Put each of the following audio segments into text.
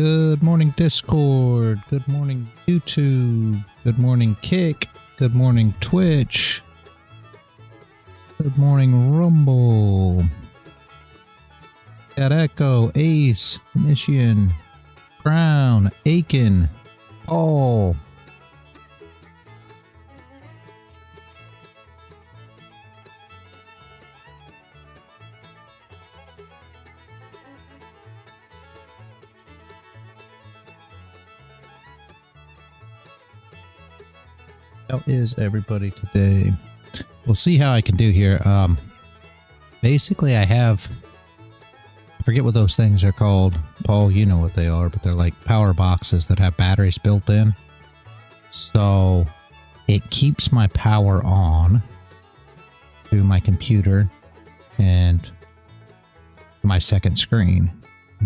Good morning, Discord. Good morning, YouTube. Good morning, Kick. Good morning, Twitch. Good morning, Rumble. Got Echo, Ace, Initian, Crown, Aiken, Paul. How is everybody today? We'll see how I can do here. Basically I forget what those things are called. Paul, you know what they are, but they're like power boxes that have batteries built in. So it keeps my power on to my computer and my second screen,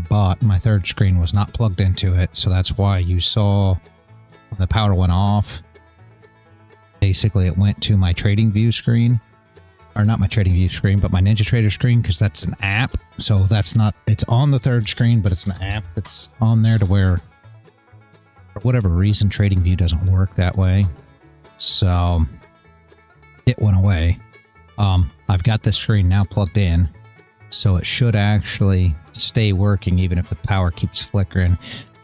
but my third screen was not plugged into it. So that's why you saw when the power went off, basically it went to my trading view screen, or not my trading view screen, but my NinjaTrader screen, because that's an app. So that's not, it's on the third screen, but it's an app that's on there to where, for whatever reason, trading view doesn't work that way. So it went away. I've got this screen now plugged in, so it should actually stay working even if the power keeps flickering.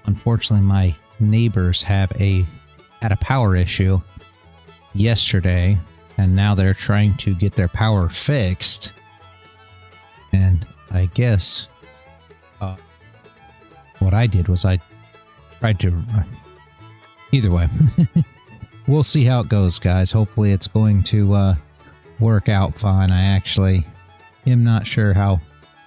Unfortunately, my neighbors had a power issue yesterday, and now they're trying to get their power fixed. And I guess what I did was I tried to either way. We'll see how it goes, guys. Hopefully it's going to work out fine. I actually am not sure how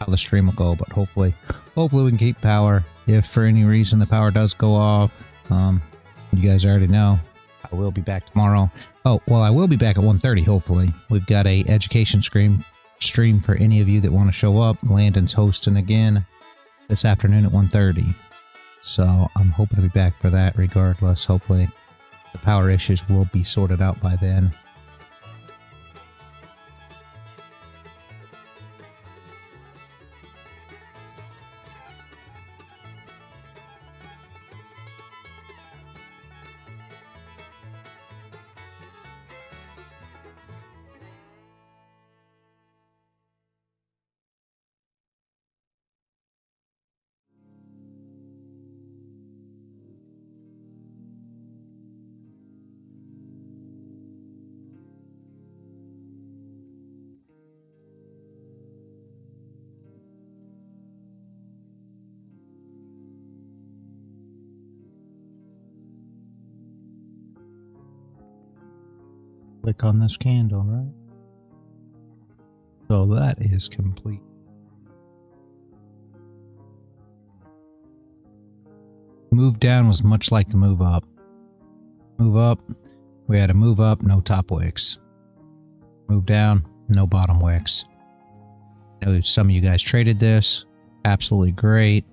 the stream will go, but hopefully we can keep power. If for any reason the power does go off, you guys already know I will be back tomorrow. Oh, well, I will be back at 1:30, hopefully. We've got a education stream for any of you that want to show up. Landon's hosting again this afternoon at 1:30. So I'm hoping to be back for that regardless. Hopefully the power issues will be sorted out by then. Click on this candle, right? So that is complete. Move down was much like the move up. Move up, we had a move up, no top wicks. Move down, no bottom wicks. I know some of you guys traded this. Absolutely great.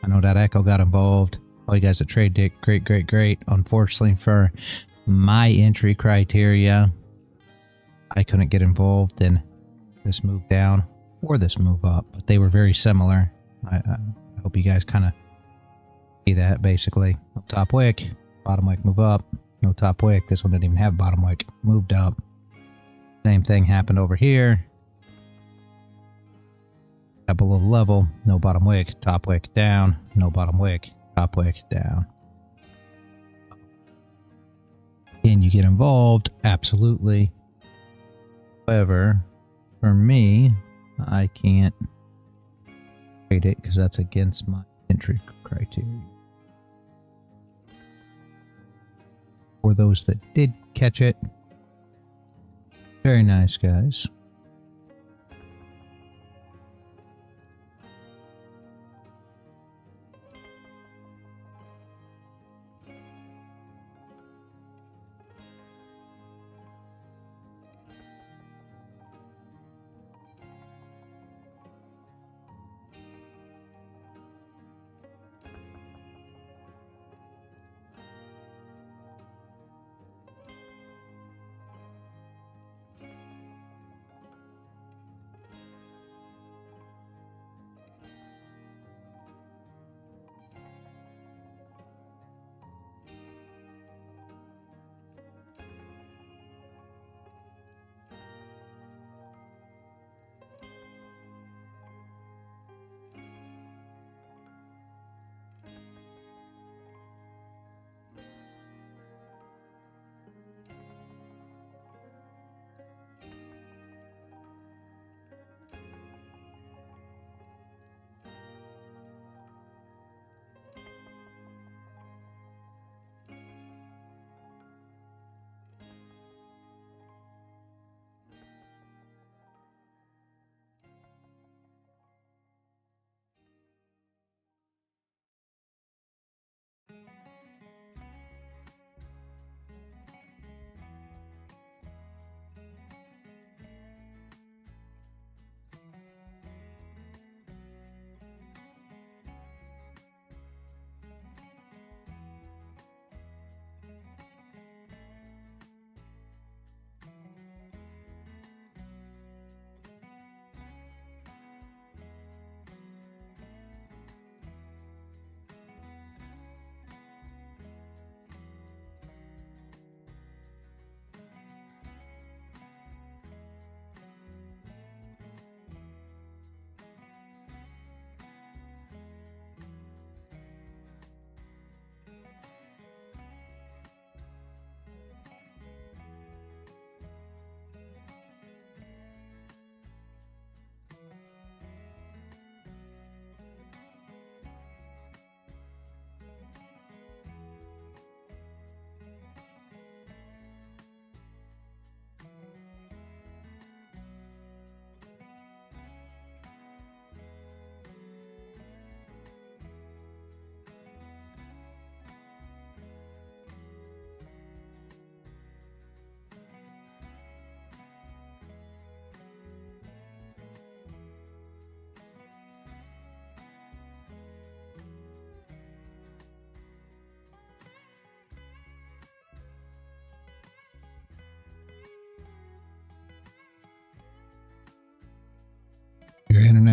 I know that Echo got involved. All you guys at TradeDay, great. Unfortunately for my entry criteria, I couldn't get involved in this move down or this move up, but they were very similar. I hope you guys kind of see that. Basically, no top wick, bottom wick, move up, no top wick. This one didn't even have bottom wick, moved up. Same thing happened over here. Up below the level, no bottom wick, top wick down, no bottom wick, top wick down. Can you get involved? Absolutely. However, for me, I can't trade it because that's against my entry criteria. For those that did catch it, very nice, guys.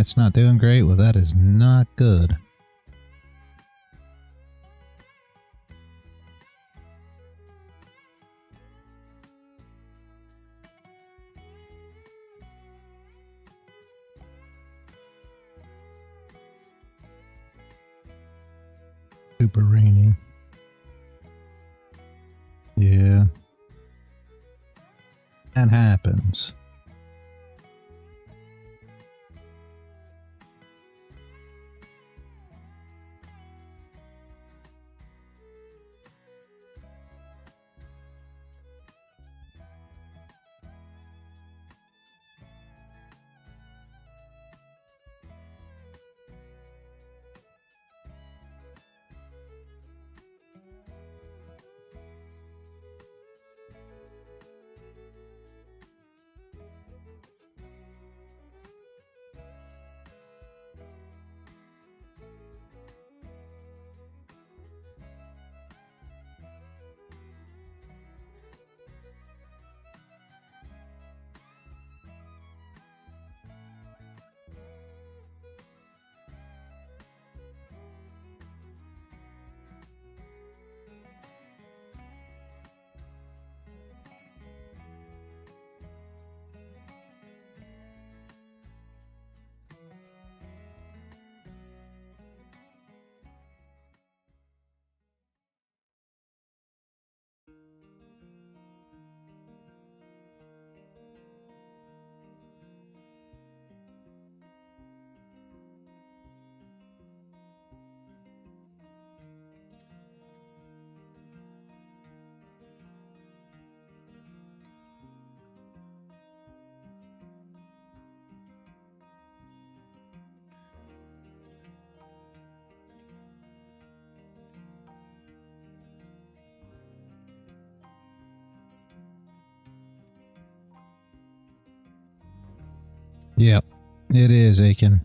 it's not doing great, well, that is not good. Super rainy. Yeah. That happens. Yep, it is, Aiken.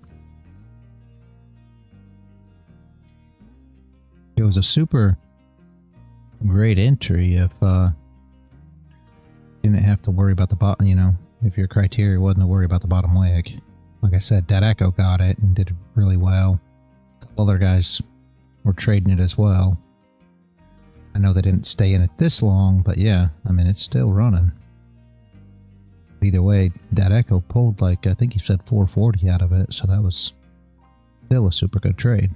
It was a super great entry if you didn't have to worry about the bottom, you know, if your criteria wasn't to worry about the bottom wick. Like I said, Dead Echo got it and did really well. A couple other guys were trading it as well. I know they didn't stay in it this long, but yeah, I mean, it's still running. Either way, Dead Echo pulled, like, I think he said 440 out of it, so that was still a super good trade.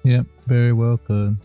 Yep, very well could.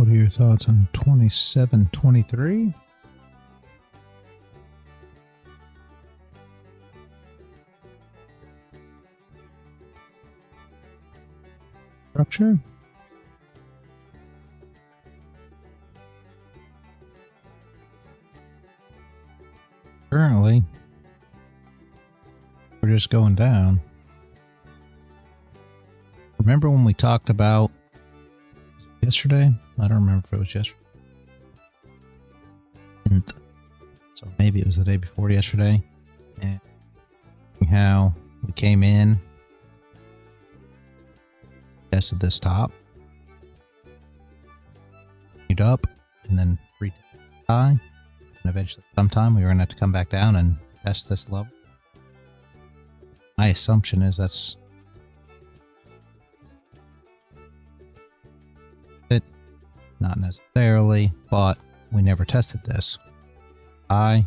What are your thoughts on 27.23? Structure? Currently, we're just going down. Remember when we talked about yesterday? I don't remember if it was yesterday. So maybe it was the day before yesterday. And how we came in, tested this top, up, and then retest high. And eventually sometime we were going to have to come back down and test this level. My assumption is that's it. Not necessarily, but we never tested this. High,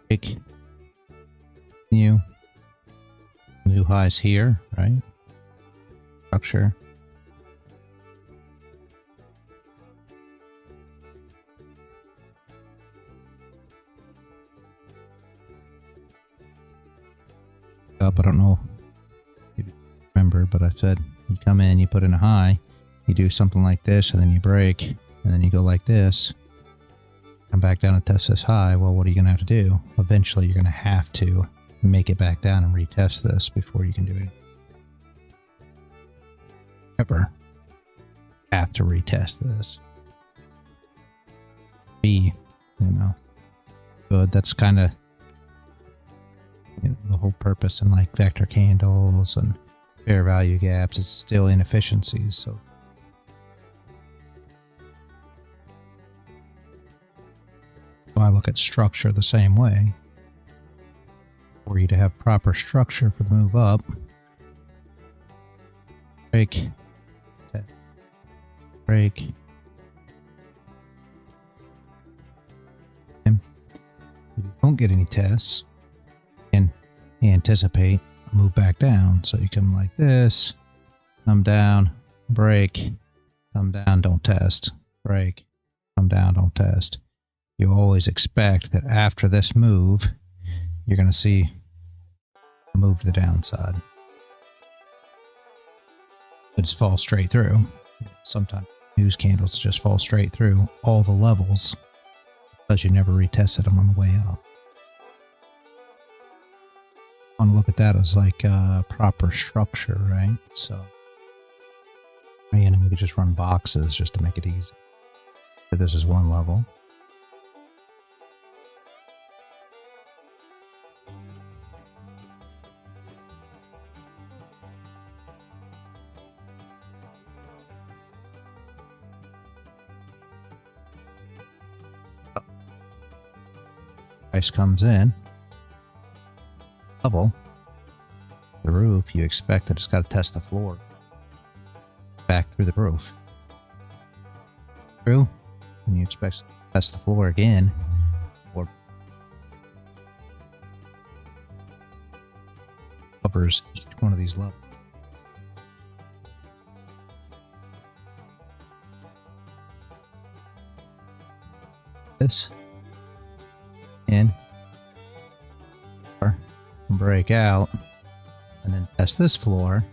break, new highs here, right? Structure. Up, I don't know if you remember, but I said you come in, you put in a high, you do something like this, and then you break, and then you go like this, come back down and test this high. Well, what are you going to have to do? Eventually, you're going to have to make it back down and retest this before you can do it. Ever have to retest this. Be, good. That's kind of the whole purpose in like vector candles and fair value gaps. It's still inefficiencies. So I look at structure the same way. For you to have proper structure for the move up, break, break, and if you don't get any tests, and anticipate a move back down. So you come like this, come down, break, come down, don't test, break, come down, don't test. You always expect that after this move, you're going to see a move to the downside. It just falls straight through. Sometimes news candles just fall straight through all the levels because you never retested them on the way up. I want to look at that as like proper structure, right? So, and we could just run boxes just to make it easy. But this is one level. Price comes in. Level, the roof, you expect that it's got to test the floor back through the roof. Through, and you expect to test the floor again, or covers each one of these levels. This in. Break out and then test this floor.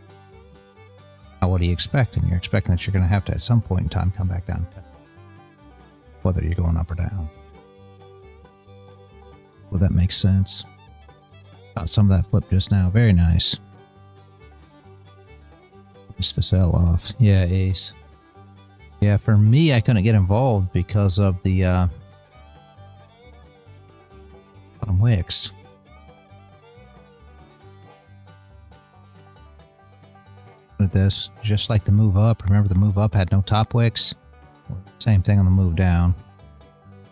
Now what are you expecting? You're expecting that you're going to have to at some point in time come back down, whether you're going up or down. Well, that makes sense. Got some of that flip just now. Very nice. Just the sell off. Yeah, ace. Yeah, for me, I couldn't get involved because of the bottom wicks. This just like the move up. Remember, the move up had no top wicks. Same thing on the move down.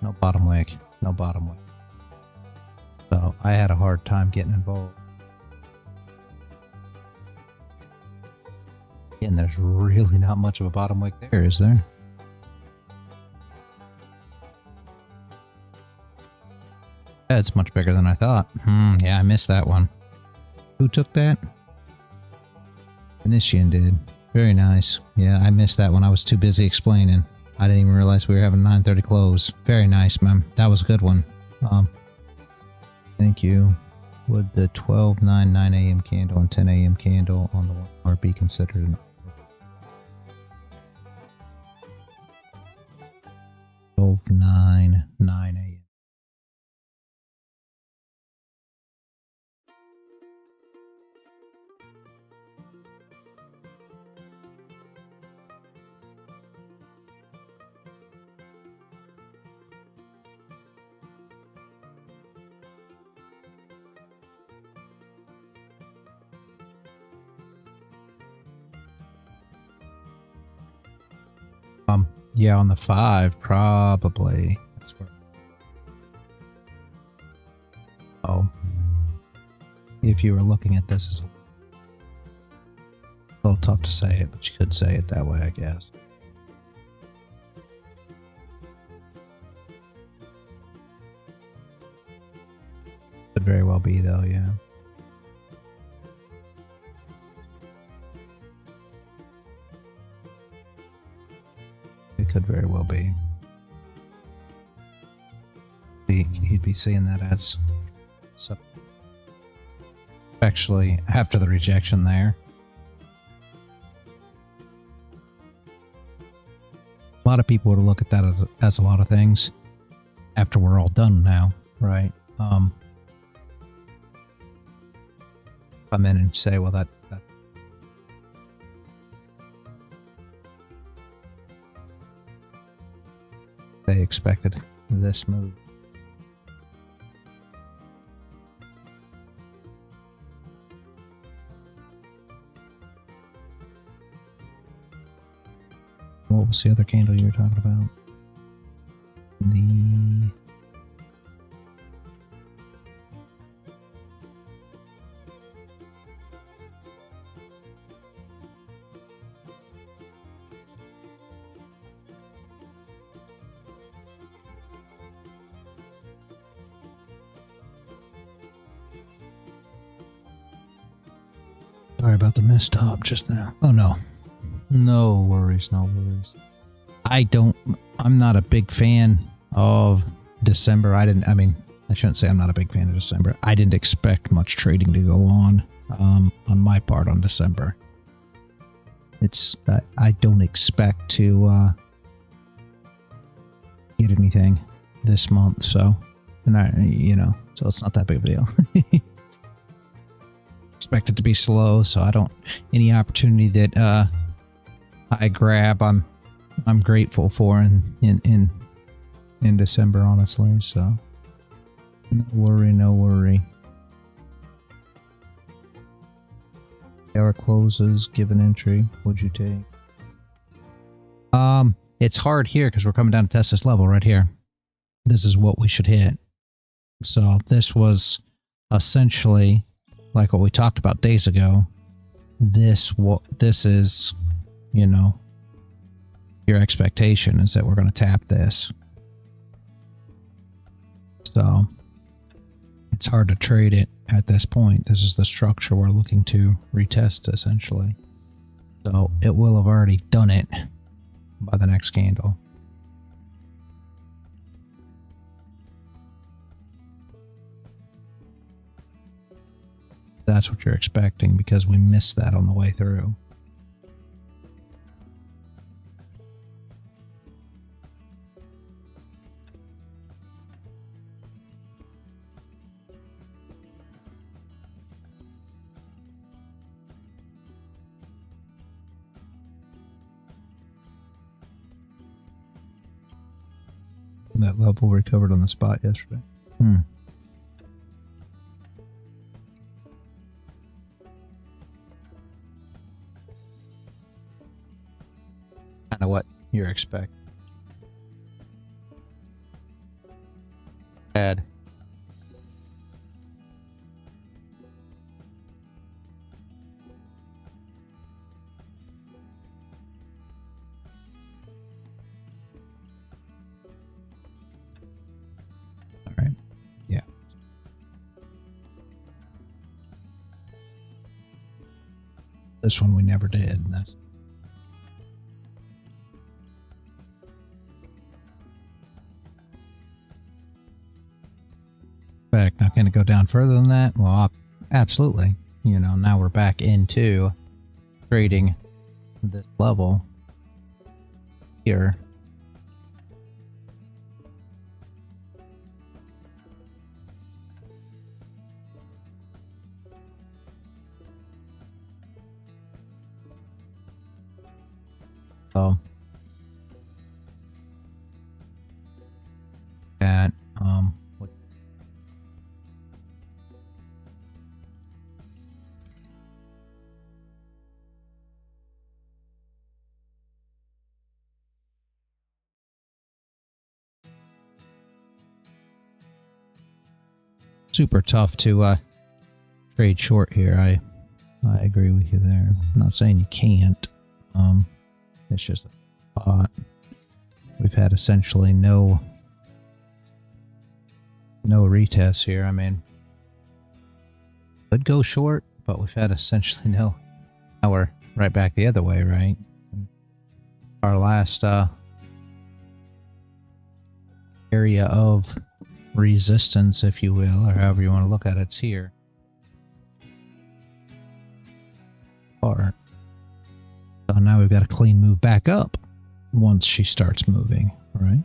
No bottom wick. No bottom wick. So I had a hard time getting involved. And there's really not much of a bottom wick there, is there? Yeah, it's much bigger than I thought. Yeah, I missed that one. Who took that? Initian did. Very nice. Yeah, I missed that one. I was too busy explaining. I didn't even realize we were having 9:30 close. Very nice, man. That was a good one. Thank you. Would the 12/9 9 a.m. candle and 10 a.m. candle on the 1 hour be considered an 12/9 9 a.m. Yeah, on the 5, probably. That's where. Oh. If you were looking at this as a little tough to say it, but you could say it that way, I guess. Could very well be, though, yeah. It could very well be. You'd be seeing that as so. Actually, after the rejection there, a lot of people would look at that as a lot of things after we're all done now, right? Come in and say, well, that they expected this move. What was the other candle you were talking about? Sorry about the mistop just now. Oh no. No worries, no worries. I'm not a big fan of December. I shouldn't say I'm not a big fan of December. I didn't expect much trading to go on my part on December. I don't expect to get anything this month, so, and so it's not that big of a deal. Expect it to be slow, so any opportunity that I grab, I'm grateful for in December, honestly. So no worry. Hour closes. Give an entry. What'd you take? It's hard here because we're coming down to test this level right here. This is what we should hit. So this was essentially like what we talked about days ago. This is, your expectation is that we're going to tap this. So it's hard to trade it at this point. This is the structure we're looking to retest, essentially. So it will have already done it by the next candle. That's what you're expecting because we missed that on the way through. That level recovered on the spot yesterday. Kind of what you're expecting. Bad. All right. Yeah. This one we never did, and that's back. Not going to go down further than that. Well, absolutely. Now we're back into trading this level here. So at what super tough to trade short here. I agree with you there. I'm not saying you can't. It's just a thought. We've had essentially no retests here. I mean, could go short, but we've had essentially no. Now we're right back the other way, right? Our last area of resistance, if you will, or however you want to look at it, it's here. So now we've got a clean move back up once she starts moving, right?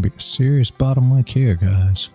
Be a serious bottom wick here, guys.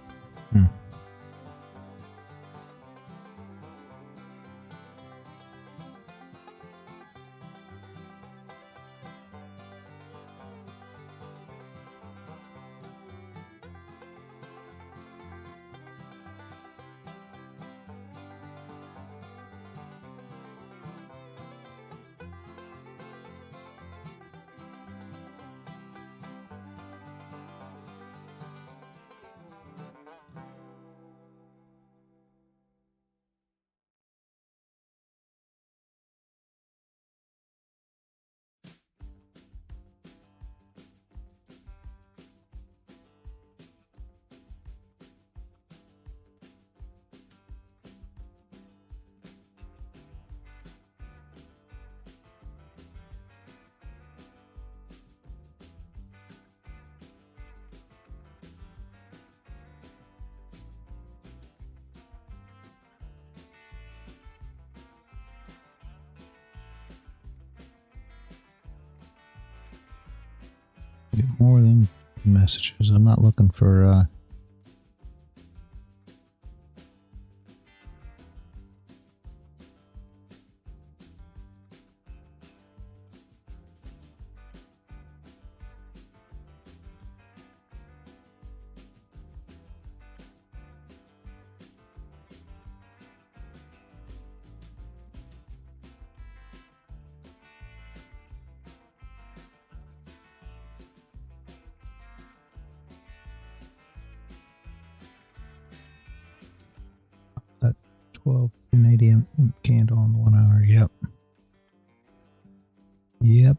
Get more than messages. I'm not looking for that 12 Canadian candle on the 1 hour. Yep. Yep.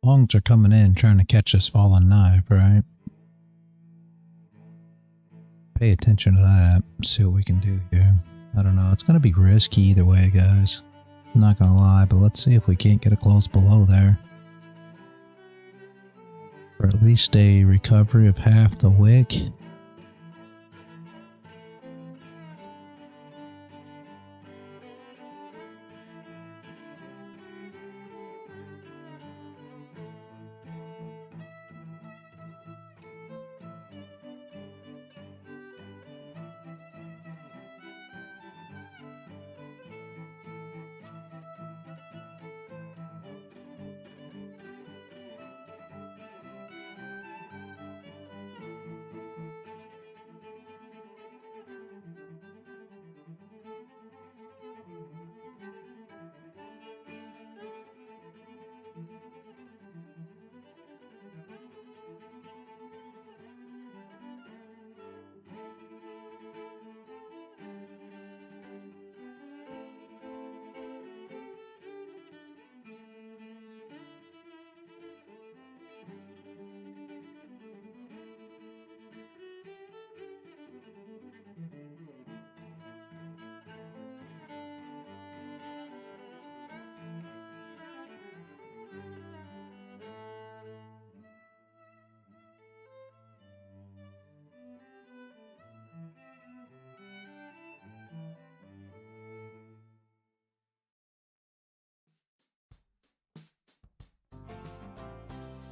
Longs are coming in trying to catch this fallen knife, right? Pay attention to that. See what we can do here. I don't know. It's going to be risky either way, guys. I'm not going to lie, but let's see if we can't get a close below there. Or at least a recovery of half the wick.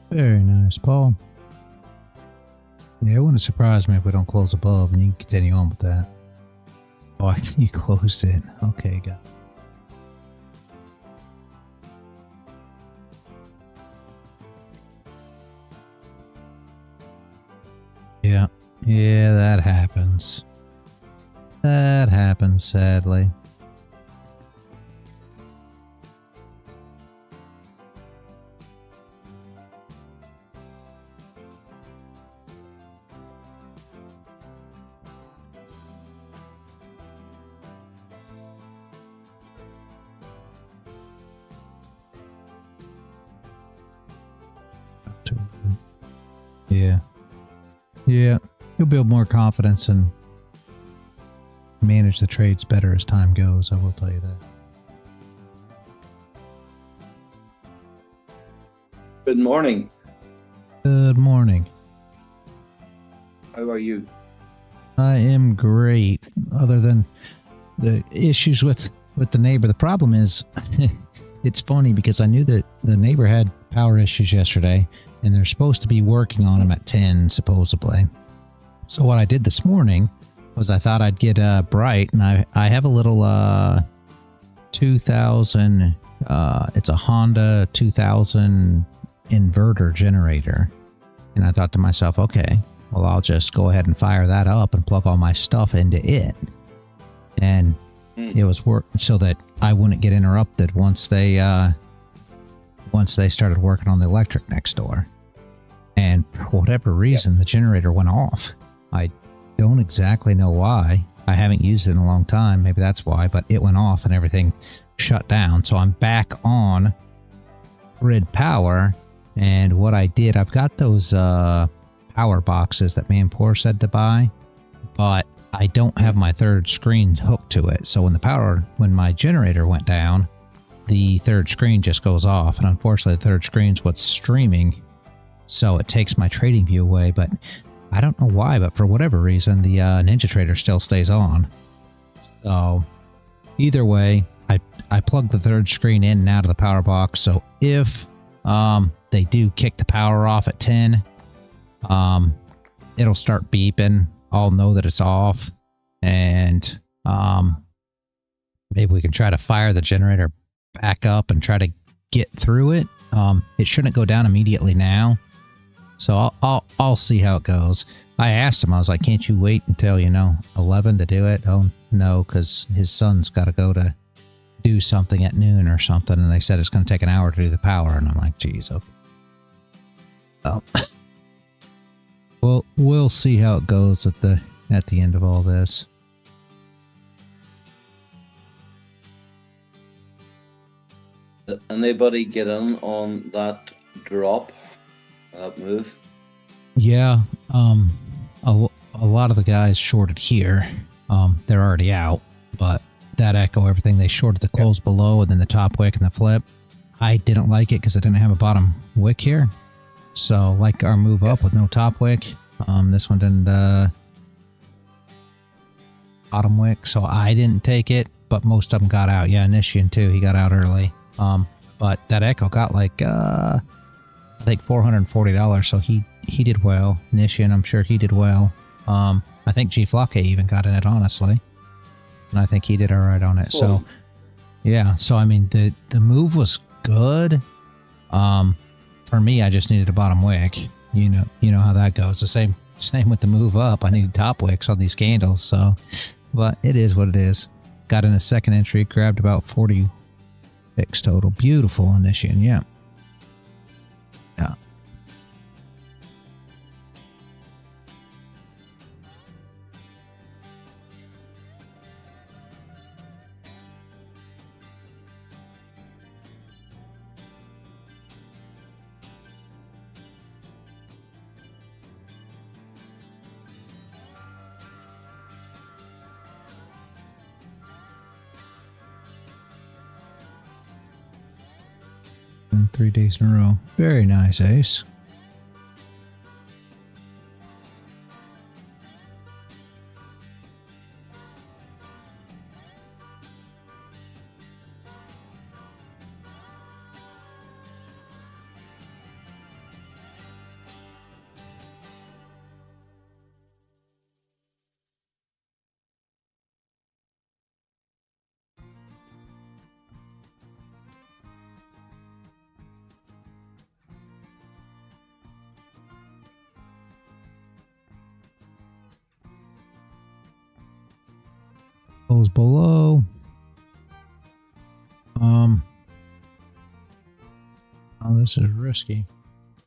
Very nice, Paul. Yeah, it wouldn't surprise me if we don't close above and you can continue on with that. Oh, you closed it. Okay, got it. Yeah, that happens. That happens, sadly. Yeah, you'll build more confidence and manage the trades better as time goes, I will tell you that. Good morning. Good morning. How are you? I am great, other than the issues with the neighbor. The problem is, it's funny because I knew that the neighbor had power issues yesterday, and they're supposed to be working on them at 10, supposedly. So what I did this morning was I thought I'd get Bright, and I have a little 2000, it's a Honda 2000 inverter generator. And I thought to myself, okay, well, I'll just go ahead and fire that up and plug all my stuff into it. And it was work so that I wouldn't get interrupted once they once they started working on the electric next door. And for whatever reason, the generator went off. I don't exactly know why. I haven't used it in a long time. Maybe that's why, but it went off and everything shut down. So I'm back on grid power. And what I did, I've got those power boxes that Manpour said to buy, but I don't have my third screen hooked to it. So when my generator went down, the third screen just goes off. And unfortunately, the third screen's what's streaming. So it takes my trading view away, but I don't know why, but for whatever reason, the NinjaTrader still stays on. So either way, I plugged the third screen in and out of the power box. So if they do kick the power off at 10, it'll start beeping. I'll know that it's off, and maybe we can try to fire the generator back up and try to get through it. It shouldn't go down immediately now. So I'll see how it goes. I asked him, I was like, can't you wait until, 11 to do it? Oh, no, because his son's got to go to do something at noon or something. And they said it's going to take an hour to do the power. And I'm like, geez, okay. Well, we'll see how it goes at the end of all this. Did anybody get in on that drop, that move? Yeah, a lot of the guys shorted here. They're already out, but that echo, everything, they shorted the close below and then the top wick and the flip. I didn't like it because I didn't have a bottom wick here. So, like our move up with no top wick. This one didn't bottom wick, so I didn't take it, but most of them got out. Yeah, Nishian too, he got out early. But that echo got like I think $440, so he did well. Nishian, I'm sure he did well. I think G Flocke even got in it, honestly, and I think he did all right on it. So yeah, so I mean the move was good. For me, I just needed a bottom wick. You know how that goes. The same with the move up. I needed top wicks on these candles. So, but it is what it is. Got in a second entry, grabbed about 40 wicks total. Beautiful Nishian, yeah. Yeah. And 3 days in a row. Very nice, Ace. Close below. Oh, this is risky.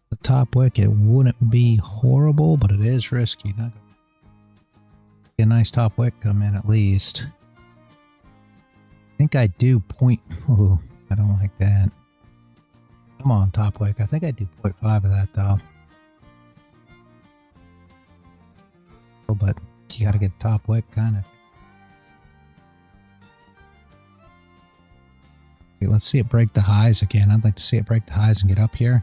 The top wick, it wouldn't be horrible, but it is risky. Not a nice top wick come in at least. I think I do point. Ooh, I don't like that. Come on, top wick. I think I do 0.5 of that though. Oh, but you got to get top wick kind of. Okay, let's see it break the highs again. I'd like to see it break the highs and get up here,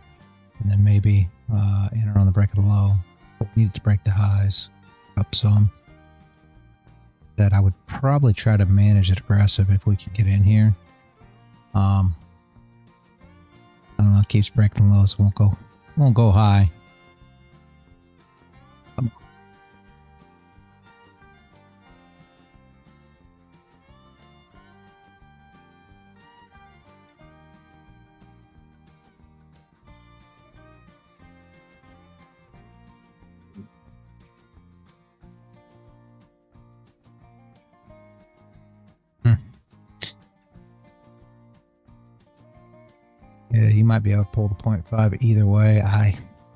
and then maybe enter on the break of the low. But we need to break the highs up some. That I would probably try to manage it aggressive if we could get in here. I don't know. It keeps breaking lows. Won't go high. Come on. Yeah, you might be able to pull the 0.5 either way.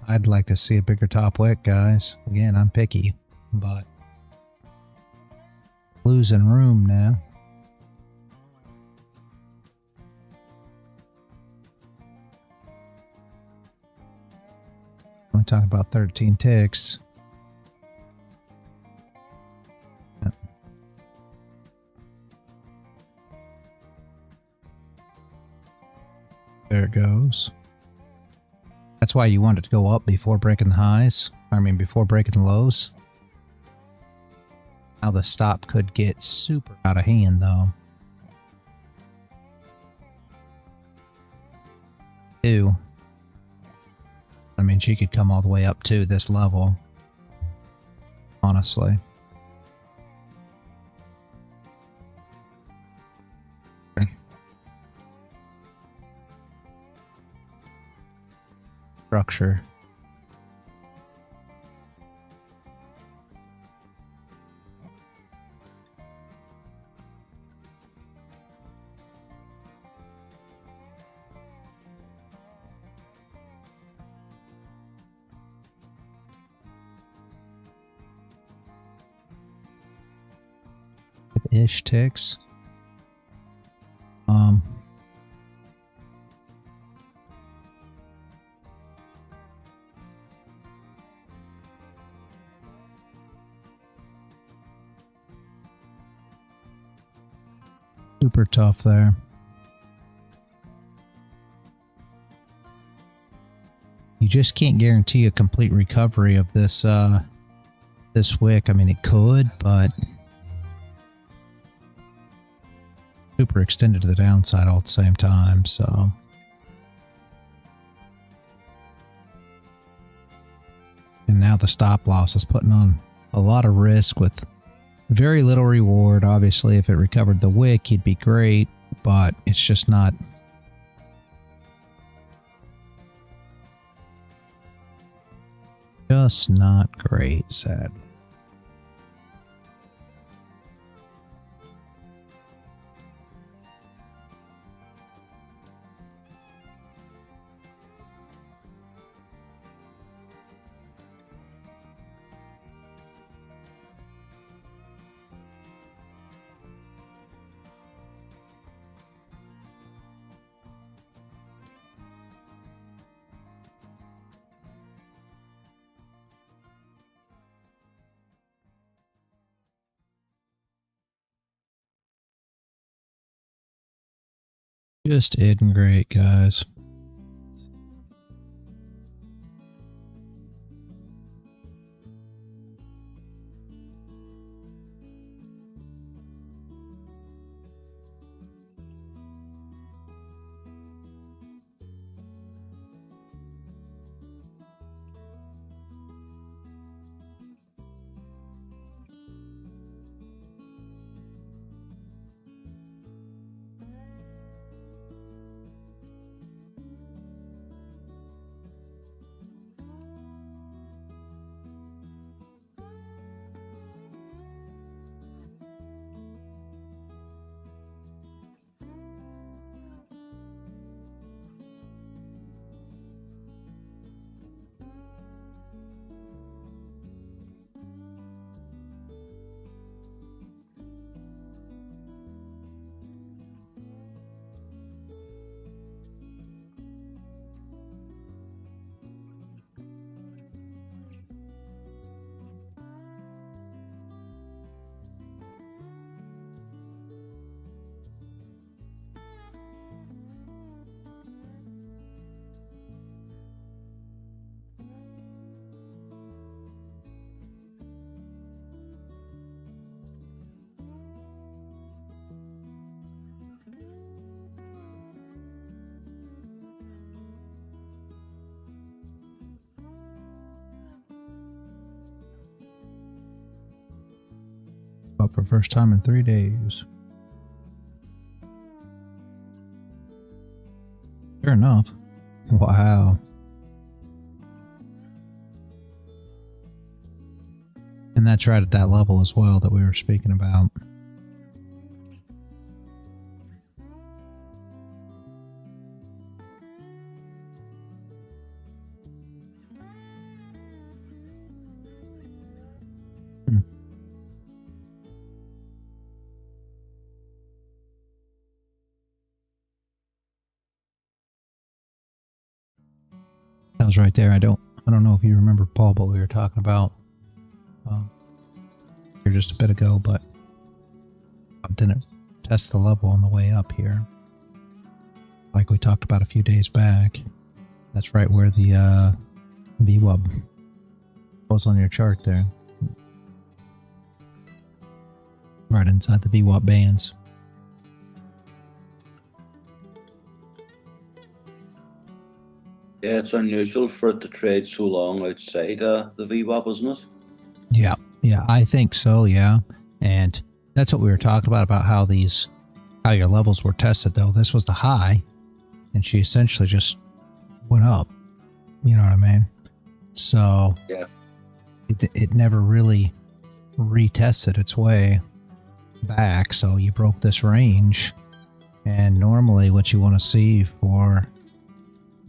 I'd like to see a bigger top wick, guys. Again, I'm picky, but losing room now. Only talking about 13 ticks. Yep. There it goes. That's why you want it to go up before breaking the highs. I mean, before breaking the lows. Now the stop could get super out of hand, though. Ew. I mean, she could come all the way up to this level. Honestly. Structure. Ish ticks. Super tough there. You just can't guarantee a complete recovery of this this wick. I mean, it could, but super extended to the downside all at the same time, so and now the stop loss is putting on a lot of risk with very little reward. Obviously, if it recovered the wick, he'd be great, but it's just not. Just not great, sad. Just isn't great, guys. Up for first time in 3 days. Fair enough. Wow. And that's right at that level as well that we were speaking about. was right there. I don't know if you remember, Paul, but we were talking about here just a bit ago, but I didn't test the level on the way up here, like we talked about a few days back. That's right where the VWAP was on your chart there, right inside the VWAP bands. Yeah, it's unusual for it to trade so long outside the VWAP, isn't it? Yeah, yeah, I think so, yeah. And that's what we were talking about how your levels were tested, though. This was the high, and she essentially just went up. You know what I mean? So yeah, it never really retested its way back, so you broke this range. And normally what you want to see for,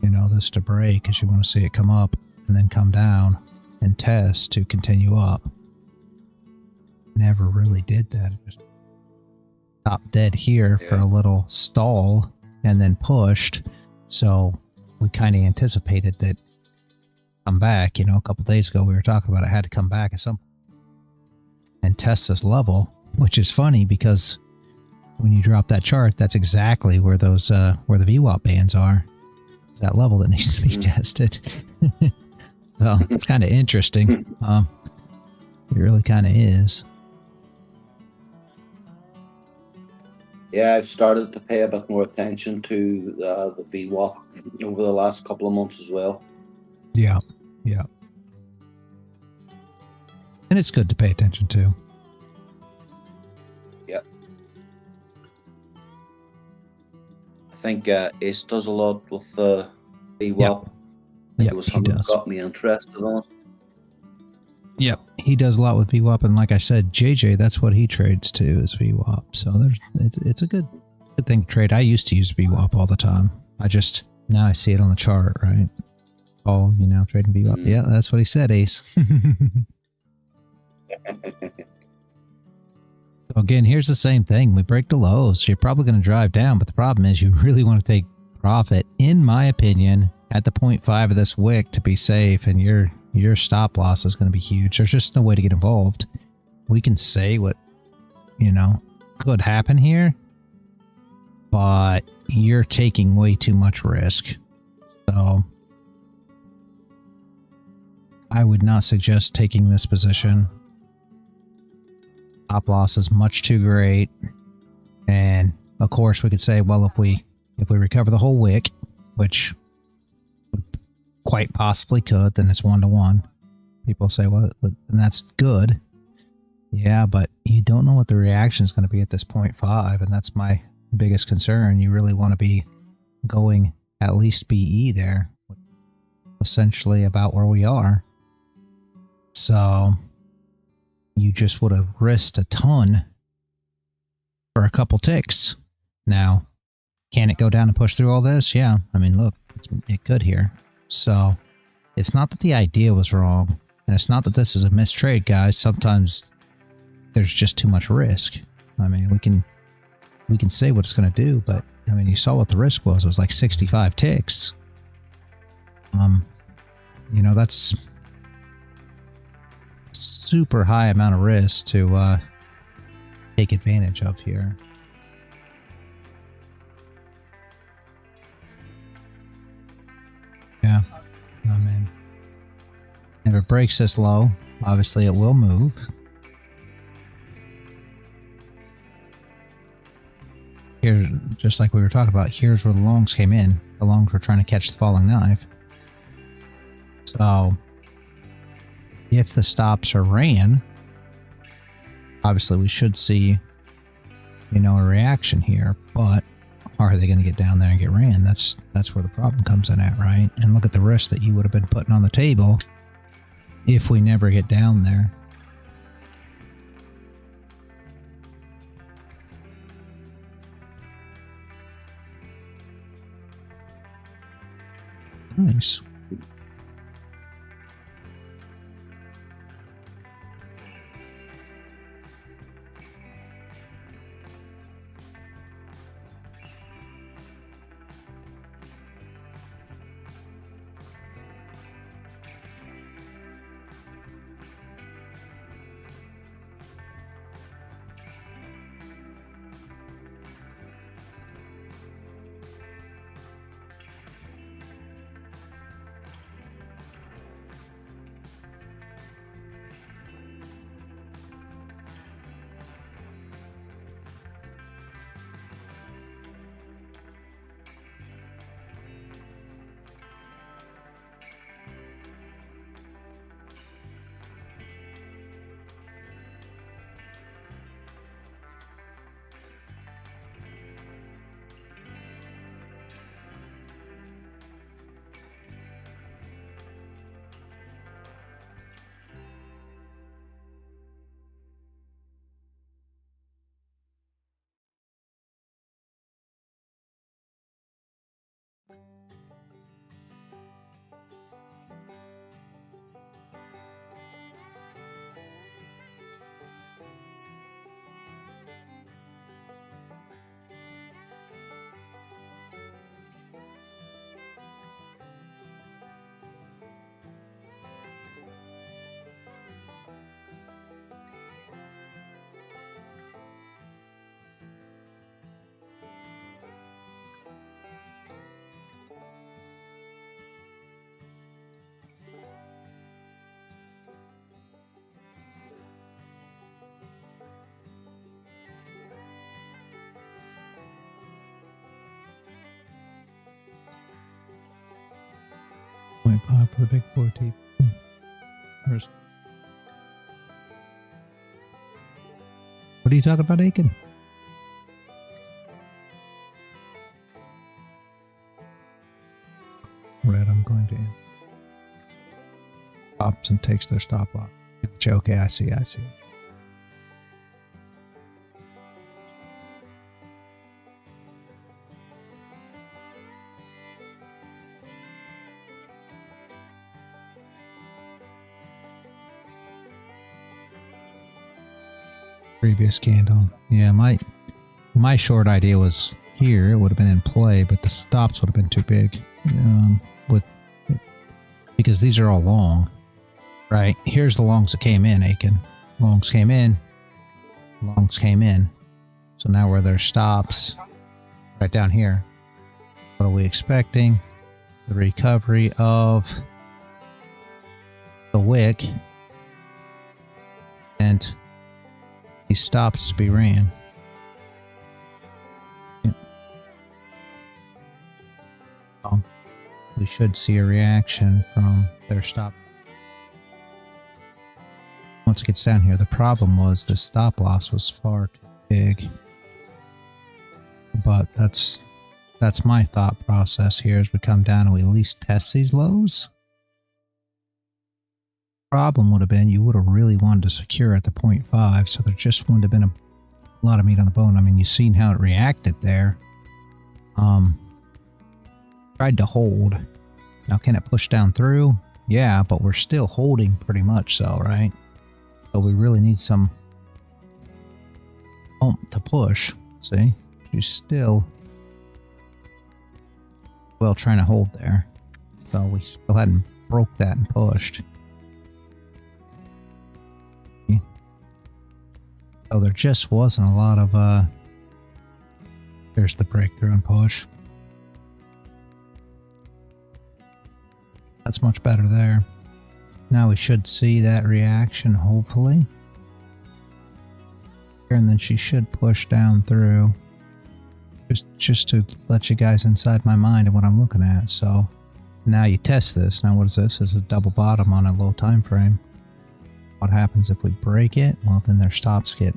you know, this to break is you want to see it come up and then come down and test to continue up. Never really did that. It just stopped dead here for a little stall and then pushed. So we kind of anticipated that come back. You know, a couple days ago we were talking about it had to come back at some point and test this level, which is funny because when you drop that chart, that's exactly where those where the VWAP bands are. It's that level that needs to be tested. So it's kind of interesting. It really kind of is. Yeah, I've started to pay a bit more attention to the VWAP over the last couple of months as well. Yeah, yeah. And it's good to pay attention to. Yeah. I think Ace does a lot with the VWAP. Yep, It was he something that does. got me interested in it. Yep, he does a lot with VWAP, and like I said, JJ, that's what he trades too, is VWAP. So it's a good thing to trade. I used to use VWAP all the time. Now I see it on the chart, right? Oh, you know, trading VWAP. Yeah, that's what he said, Ace. So again, here's the same thing. We break the lows. You're probably going to drive down, but the problem is you really want to take profit, in my opinion, at the 0.5 of this wick to be safe, and your stop loss is going to be huge. There's just no way to get involved. We can say what, you know, could happen here, but you're taking way too much risk. So I would not suggest taking this position. Stop loss is much too great. And of course we could say, well, if we recover the whole wick, which quite possibly could, then it's 1-to-1. People say, well, and that's good. Yeah, but you don't know what the reaction is going to be at this 0.5, and that's my biggest concern. You really want to be going at least BE there, essentially about where we are. So you just would have risked a ton for a couple ticks. Now, can it go down and push through all this? Yeah, I mean, look, it could here. So it's not that the idea was wrong, and it's not that this is a mistrade, guys. Sometimes there's just too much risk. I mean, we can say what it's going to do, but I mean, you saw what the risk was. It was like 65 ticks. You know, that's super high amount of risk to take advantage of here. Yeah, I mean, if it breaks this low, obviously it will move. Here, just like we were talking about, here's where the longs came in. The longs were trying to catch the falling knife. So, if the stops are ran, obviously we should see, you know, a reaction here, but are they going to get down there and get ran? That's where the problem comes in at, right? And look at the risk that you would have been putting on the table if we never get down there. Nice. .5 for the big 40. What are you talking about, Aiken? Red, I'm going to stops and takes their stop loss. Okay, I see. Previous candle. Yeah, my short idea was here. It would have been in play, but the stops would have been too big. Because these are all long, right? Here's the longs that came in, Aiken. Longs came in. Longs came in. So now where there's stops, right down here. What are we expecting? The recovery of the wick and these stops to be ran. Yeah. Oh, we should see a reaction from their stop. Once it gets down here, the problem was the stop loss was far too big. But that's my thought process here as we come down and we at least test these lows. Problem would have been you would have really wanted to secure at the 0.5, so there just wouldn't have been a lot of meat on the bone. I mean, you've seen how it reacted there. Tried to hold. Now can it push down through? Yeah, but we're still holding pretty much so, right? So we really need some oomph to push. See? You still well trying to hold there. So we still hadn't broke that and pushed. So there just wasn't a lot of there's the breakthrough and push. That's much better there. Now we should see that reaction, hopefully. And then she should push down through. Just to let you guys inside my mind of what I'm looking at. So now you test this. Now what is this? This is a double bottom on a low time frame. What happens if we break it? Well, then their stops get...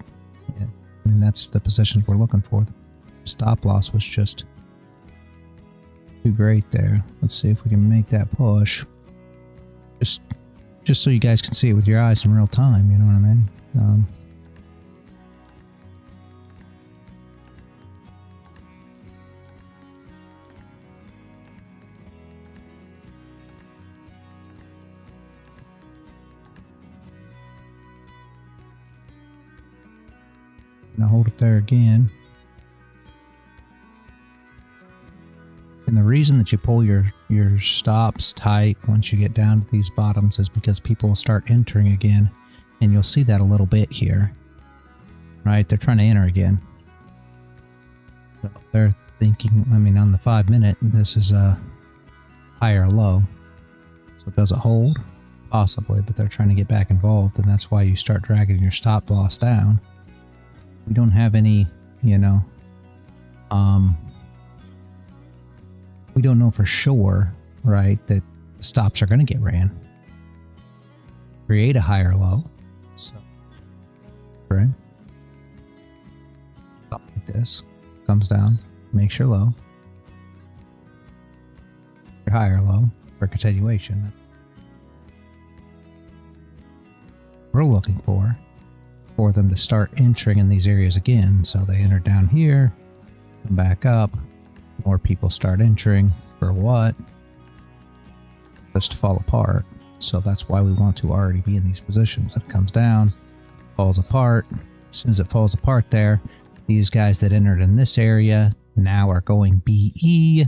Yeah, I mean, that's the positions we're looking for. The stop loss was just too great there. Let's see if we can make that push. Just so you guys can see it with your eyes in real time, you know what I mean? Now hold it there again. And the reason that you pull your stops tight once you get down to these bottoms is because people will start entering again. And you'll see that a little bit here. Right? They're trying to enter again. So they're thinking, I mean, on the 5 minute, this is a higher low. So does it hold? Possibly, but they're trying to get back involved. And that's why you start dragging your stop loss down. We don't have any, you know, we don't know for sure, right, that the stops are going to get ran. Create a higher low. So, right? Stop like this. Comes down. Makes your low. Your higher low for continuation. We're looking for them to start entering in these areas again. So they enter down here, come back up, more people start entering, or what. Just to fall apart. So that's why we want to already be in these positions. It comes down, falls apart. As soon as it falls apart there, these guys that entered in this area now are going BE,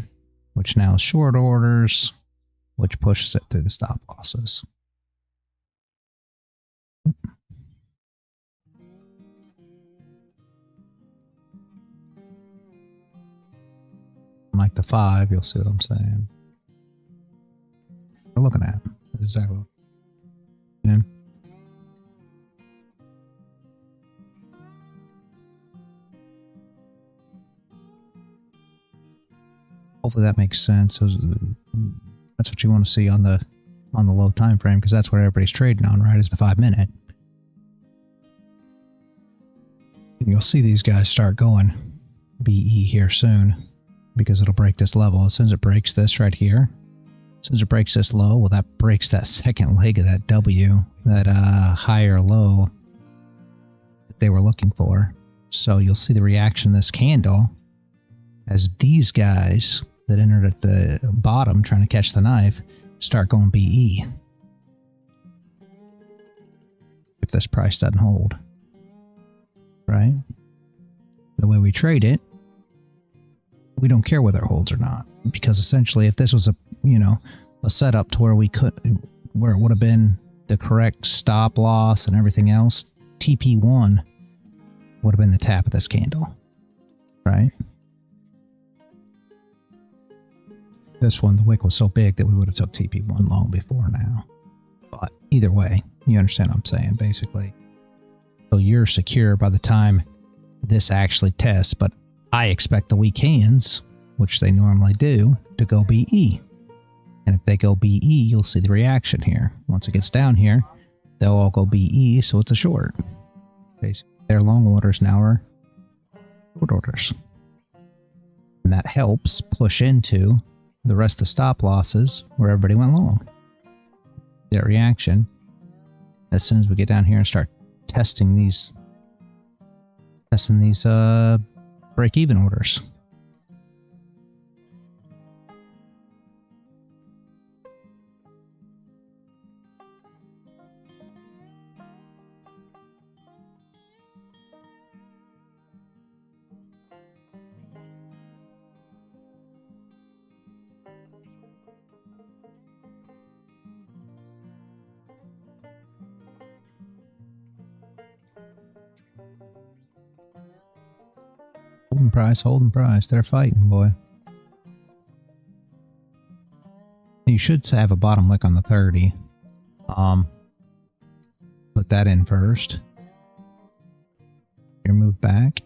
which now is short orders, which pushes it through the stop losses. Like the 5, you'll see what I'm saying. We're looking at exactly. Yeah. Hopefully that makes sense. That's what you want to see on the low time frame, because that's what everybody's trading on, right? Is the 5-minute. And you'll see these guys start going BE here soon, because it'll break this level. As soon as it breaks this right here, as soon as it breaks this low, well, that breaks that second leg of that W, that higher low that they were looking for. So you'll see the reaction of this candle as these guys that entered at the bottom trying to catch the knife start going BE. If this price doesn't hold, right? The way we trade it, we don't care whether it holds or not, because essentially if this was a setup to where where it would have been the correct stop loss and everything else, TP1 would have been the tap of this candle, right? This one, the wick was so big that we would have took TP1 long before now. But either way, you understand what I'm saying, basically. So you're secure by the time this actually tests, but I expect the weak hands, which they normally do, to go BE. And if they go BE, you'll see the reaction here. Once it gets down here, they'll all go BE, so it's a short. Basically, their long orders now are short orders. And that helps push into the rest of the stop losses where everybody went long. That reaction, as soon as we get down here and start testing these break-even orders. Holding price. They're fighting, boy. You should have a bottom wick on the 30. Put that in first. Here, move back.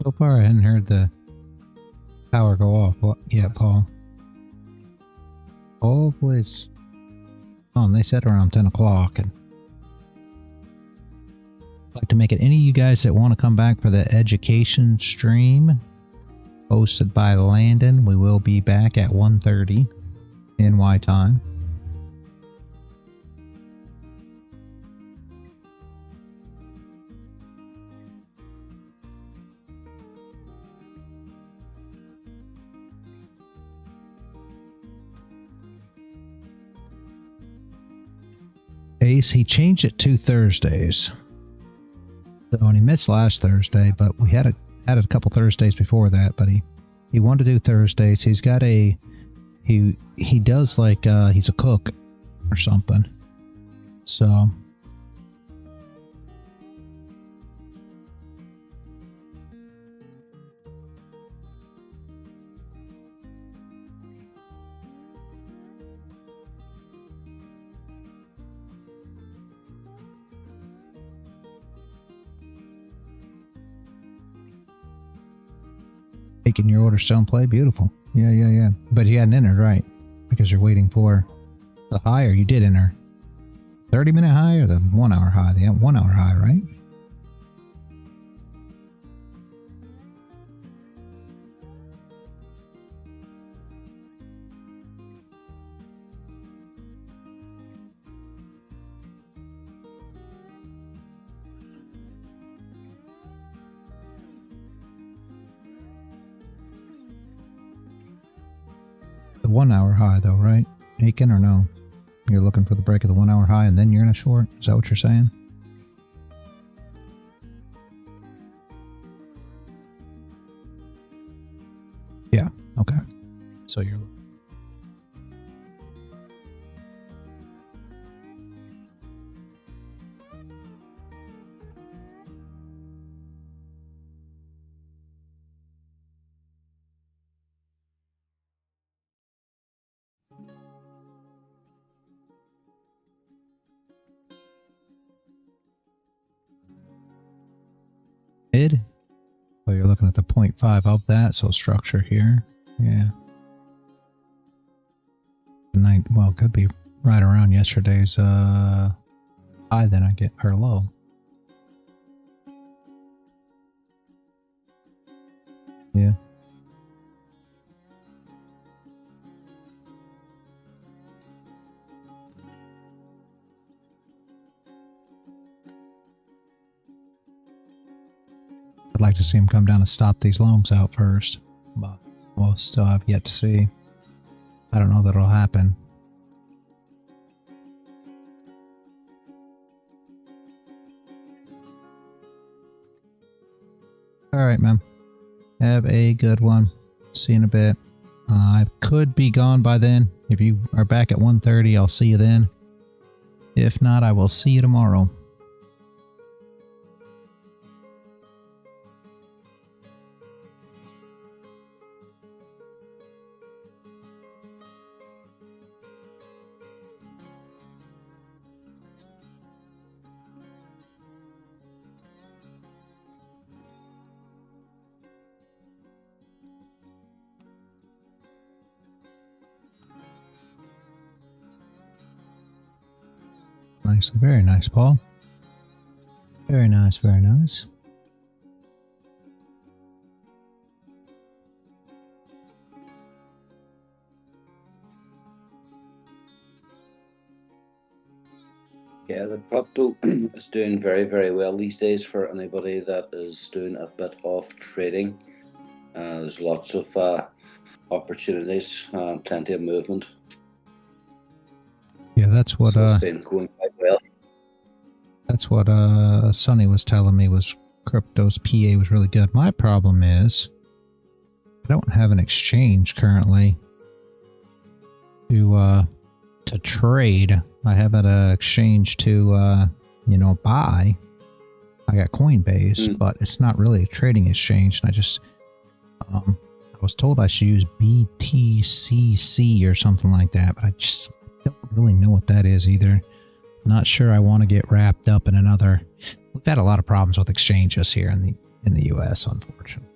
So far, I hadn't heard the power go off yet, Paul. Hopefully it's on. They said around 10 o'clock. And I'd like to make it any of you guys that want to come back for the education stream hosted by Landon. We will be back at 1:30 NY time. Thursdays. He changed it to Thursdays. So, and he missed last Thursday, but we had a couple Thursdays before that. But he wanted to do Thursdays. He's got he does like he's a cook or something. So. Taking your order still in play, beautiful. Yeah. But you hadn't entered, right? Because you're waiting for the high, or you did enter. 30-minute high or the 1 hour high? The 1 hour high, right? The 1 hour high though, right? Aiken or no? You're looking for the break of the 1 hour high and then you're in a short? Is that what you're saying? Yeah, okay. So you're... Mid? Oh, you're looking at the 0.5 of that, so structure here. Yeah. Well, could be right around yesterday's high, then I get her low. Yeah. I'd like to see him come down and stop these longs out first, but we'll still have yet to see. I don't know that it'll happen. All right, man. Have a good one. See you in a bit. I could be gone by then. If you are back at 1:30, I'll see you then. If not, I will see you tomorrow. Nice, very nice, Paul. Very nice, very nice. Yeah, the crypto is doing very, very well these days for anybody that is doing a bit of trading. There's lots of opportunities, plenty of movement. Yeah, that's what so it's been going quite well. That's what Sonny was telling me, was crypto's PA was really good. My problem is I don't have an exchange currently to trade. I have an exchange to you know, buy. I got Coinbase, but it's not really a trading exchange. And I just I was told I should use BTCC or something like that, but I just don't really know what that is either. Not sure I want to get wrapped up in another. We've had a lot of problems with exchanges here in the US, unfortunately.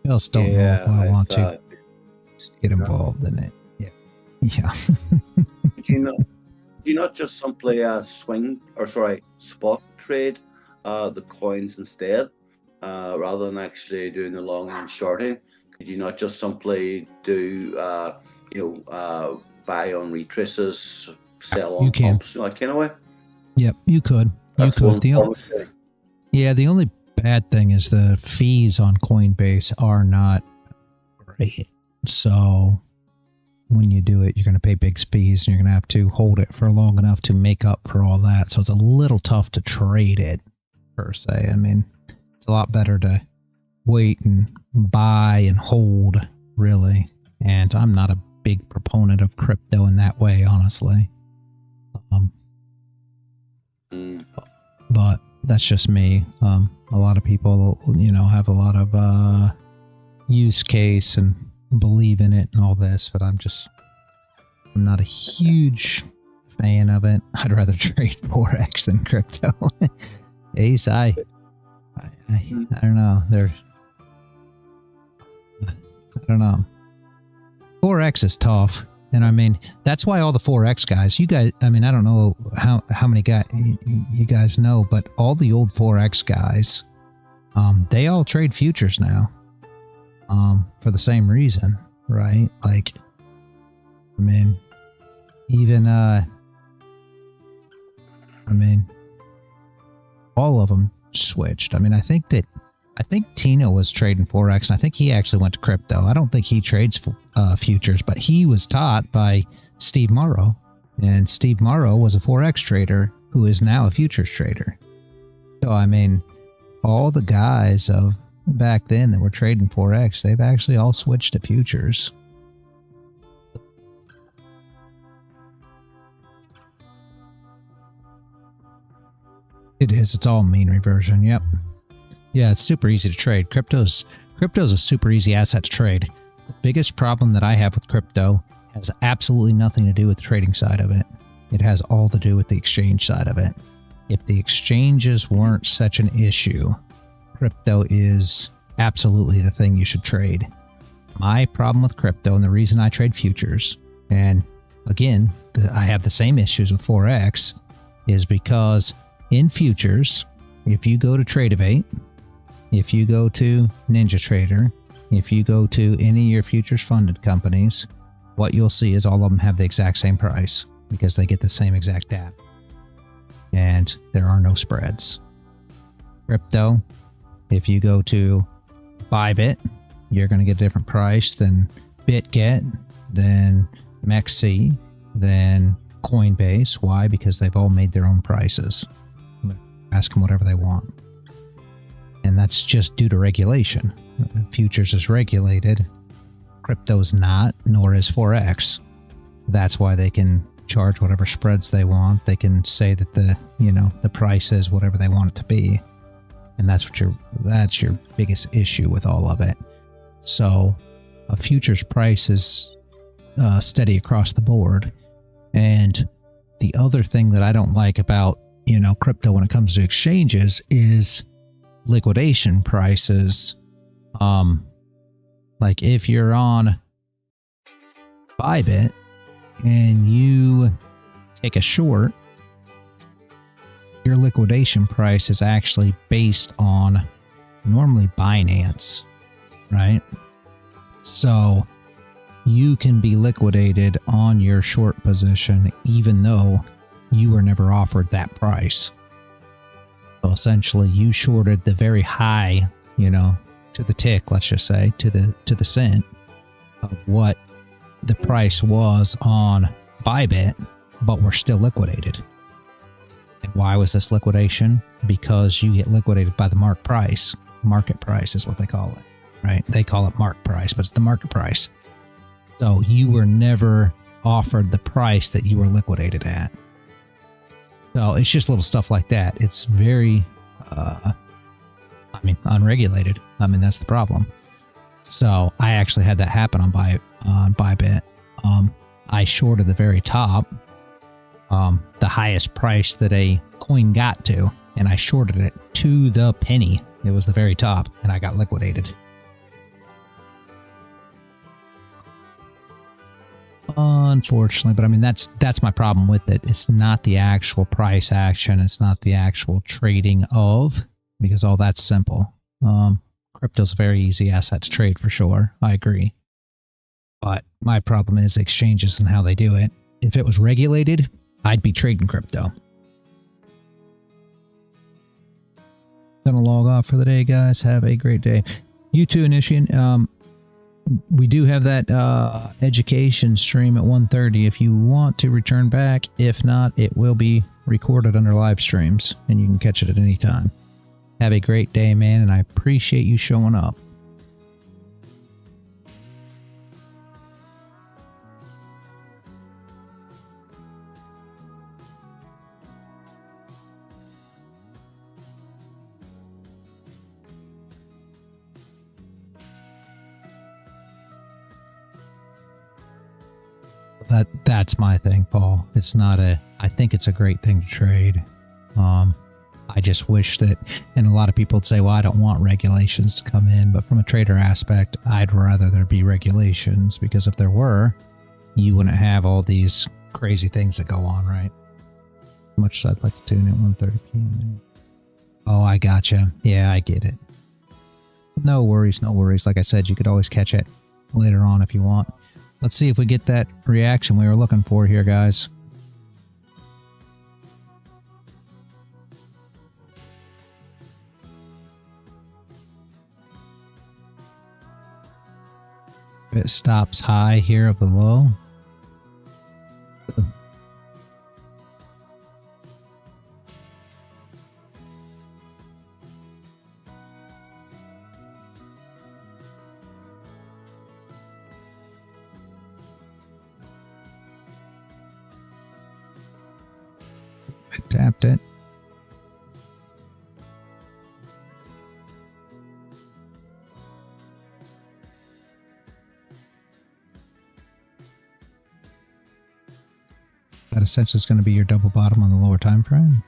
I just don't know if I want to get involved in it. Yeah. Do you not just simply spot trade the coins instead, rather than actually doing the long and shorting? Could you not just simply do buy on retraces, sell on pumps, like kind of way? Yep, you could. That's you could. The only bad thing is the fees on Coinbase are not great. So when you do it, you're going to pay big fees and you're going to have to hold it for long enough to make up for all that. So it's a little tough to trade it per se. I mean, it's a lot better to wait and buy and hold, really. And I'm not a big proponent of crypto in that way, honestly. But that's just me. A lot of people, you know, have a lot of use case and believe in it and all this, but I'm not a huge fan of it. I'd rather trade Forex than crypto. Ace, I don't know. I don't know. Forex is tough. And I mean, that's why all the Forex guys, you guys, I mean, I don't know how many guys you guys know, but all the old Forex guys, they all trade futures now. For the same reason, right? Like, I mean, even, I mean, all of them switched. I mean, I think Tino was trading Forex, and I think he actually went to crypto. I don't think he trades futures, but he was taught by Steve Morrow, and Steve Morrow was a Forex trader who is now a futures trader. So, I mean, all the guys of back then that were trading Forex, they've actually all switched to futures. It is. It's all mean reversion. Yep. Yeah, it's super easy to trade. Crypto's a super easy asset to trade. The biggest problem that I have with crypto has absolutely nothing to do with the trading side of it. It has all to do with the exchange side of it. If the exchanges weren't such an issue, crypto is absolutely the thing you should trade. My problem with crypto, and the reason I trade futures, and again, I have the same issues with Forex, is because in futures, if you go to TradeDay, if you go to NinjaTrader, if you go to any of your futures funded companies, what you'll see is all of them have the exact same price because they get the same exact data. And there are no spreads. Crypto, if you go to Bybit, you're going to get a different price than BitGet, than MEXC, than Coinbase. Why? Because they've all made their own prices. Ask them whatever they want. And that's just due to regulation. Futures is regulated. Crypto's not, nor is Forex. That's why they can charge whatever spreads they want. They can say that the price is whatever they want it to be. And that's your biggest issue with all of it. So a futures price is steady across the board. And the other thing that I don't like about, crypto when it comes to exchanges is liquidation prices. Like if you're on Bybit and you take a short, your liquidation price is actually based on normally Binance, right? So you can be liquidated on your short position even though you were never offered that price. So essentially you shorted the very high, to the tick, let's just say, to the cent of what the price was on Bybit, but were still liquidated. And why was this liquidation? Because you get liquidated by the market price. Market price is what they call it, right? They call it market price, but it's the market price. So you were never offered the price that you were liquidated at. So it's just little stuff like that. It's very, unregulated. That's the problem. So I actually had that happen on Bybit. I shorted the very top, the highest price that a coin got to, and I shorted it to the penny. It was the very top, and I got liquidated. Unfortunately, but that's my problem with it. It's not the actual price action. It's not the actual trading of, because all that's simple. Crypto's a very easy asset to trade for sure. I agree. But my problem is exchanges and how they do it. If it was regulated, I'd be trading crypto. Gonna log off for the day, guys. Have a great day. You too, Nishian. We do have that education stream at 1:30 if you want to return back. If not, it will be recorded under live streams and you can catch it at any time. Have a great day, man, and I appreciate you showing up. That's my thing, Paul. It's not I think it's a great thing to trade. I just wish that, and a lot of people would say, well, I don't want regulations to come in, but from a trader aspect, I'd rather there be regulations, because if there were, you wouldn't have all these crazy things that go on, right? Much as I'd like to tune at 1:30 p.m. Oh, I gotcha. Yeah, I get it. No worries, no worries. Like I said, you could always catch it later on if you want. Let's see if we get that reaction we were looking for here, guys. It stops high here of the low. It tapped it. That essentially is going to be your double bottom on the lower time frame.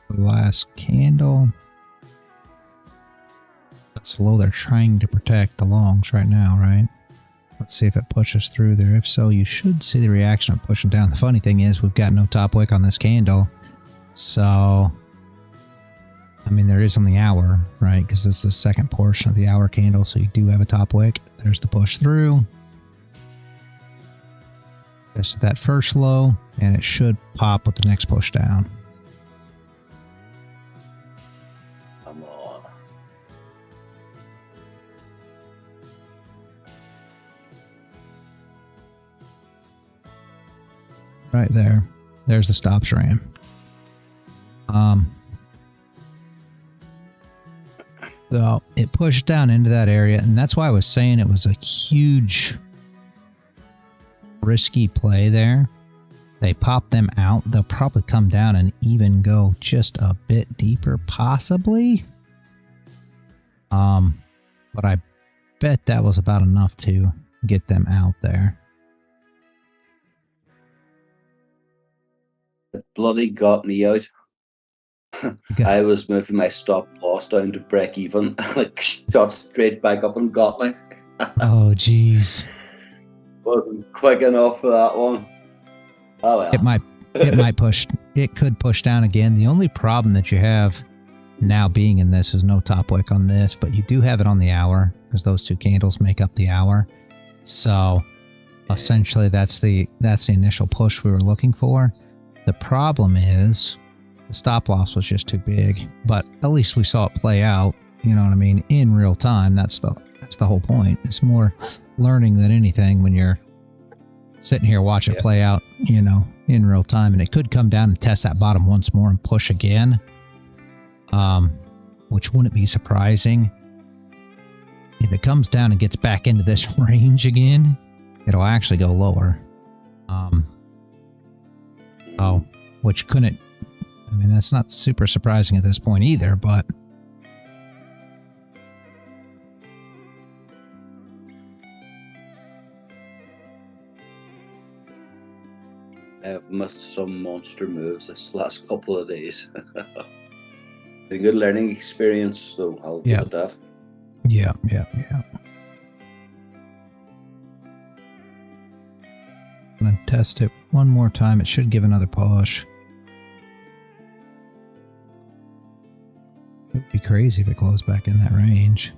The last candle. That's low. They're trying to protect the longs right now, right? Let's see if it pushes through there. If so, you should see the reaction of pushing down. The funny thing is we've got no top wick on this candle. So, I mean, there is on the hour, right? Because this is the second portion of the hour candle. So you do have a top wick. There's the push through. There's that first low, and it should pop with the next push down. Come on. Right there. There's the stops ram. So it pushed down into that area, and that's why I was saying it was a huge risky play there. They pop them out. They'll probably come down and even go just a bit deeper, possibly. But I bet that was about enough to get them out there. It bloody got me out. I was moving my stop loss down to break even, and it shot straight back up and got me. Oh, jeez. Wasn't quick enough for that one. Oh well. It might push. It could push down again. The only problem that you have now being in this is no top wick on this, but you do have it on the hour because those two candles make up the hour. So essentially, that's the initial push we were looking for. The problem is the stop loss was just too big, but at least we saw it play out. You know what I mean? In real time. That's the whole point. It's more learning than anything when you're sitting here watching it play out, you know, in real time. And it could come down and test that bottom once more and push again, which wouldn't be surprising. If it comes down and gets back into this range again, it'll actually go lower. Which couldn't, I mean, that's not super surprising at this point either, but I've missed some monster moves this last couple of days. A good learning experience, so I'll give it that. Yeah. I'm gonna test it one more time. It should give another push. It would be crazy if it closed back in that range.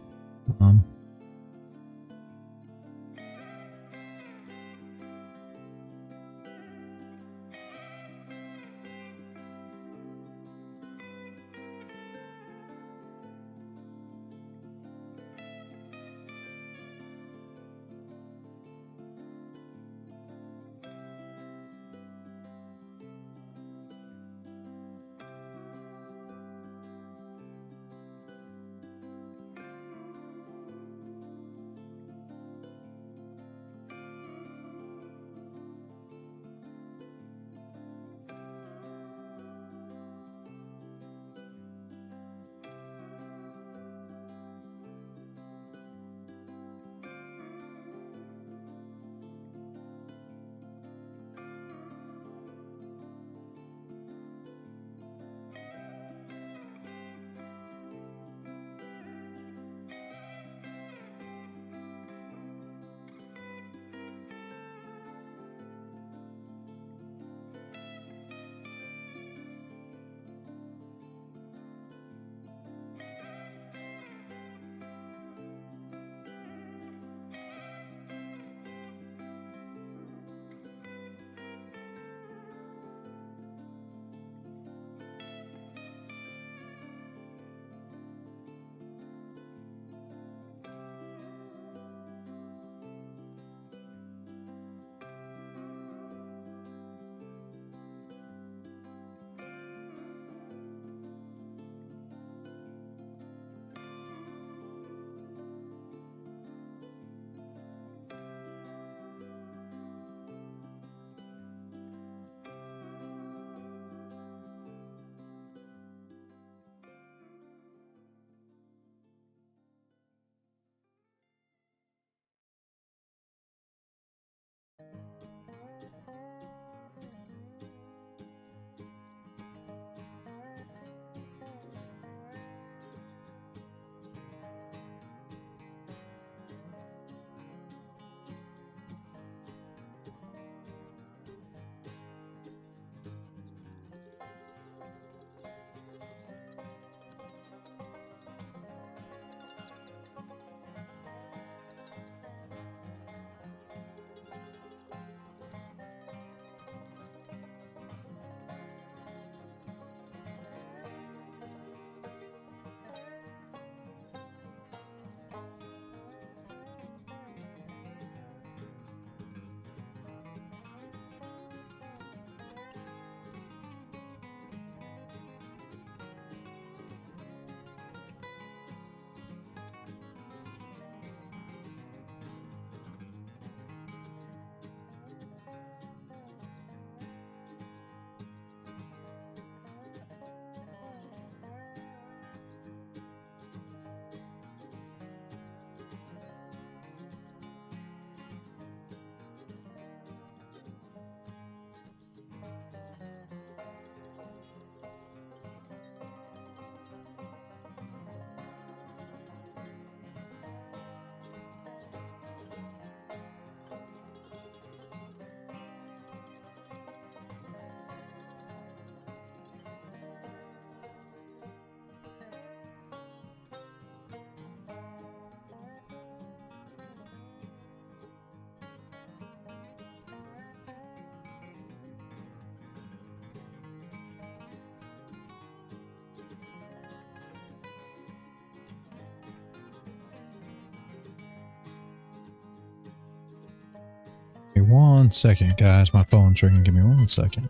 1 second, guys. My phone's ringing. Give me 1 second.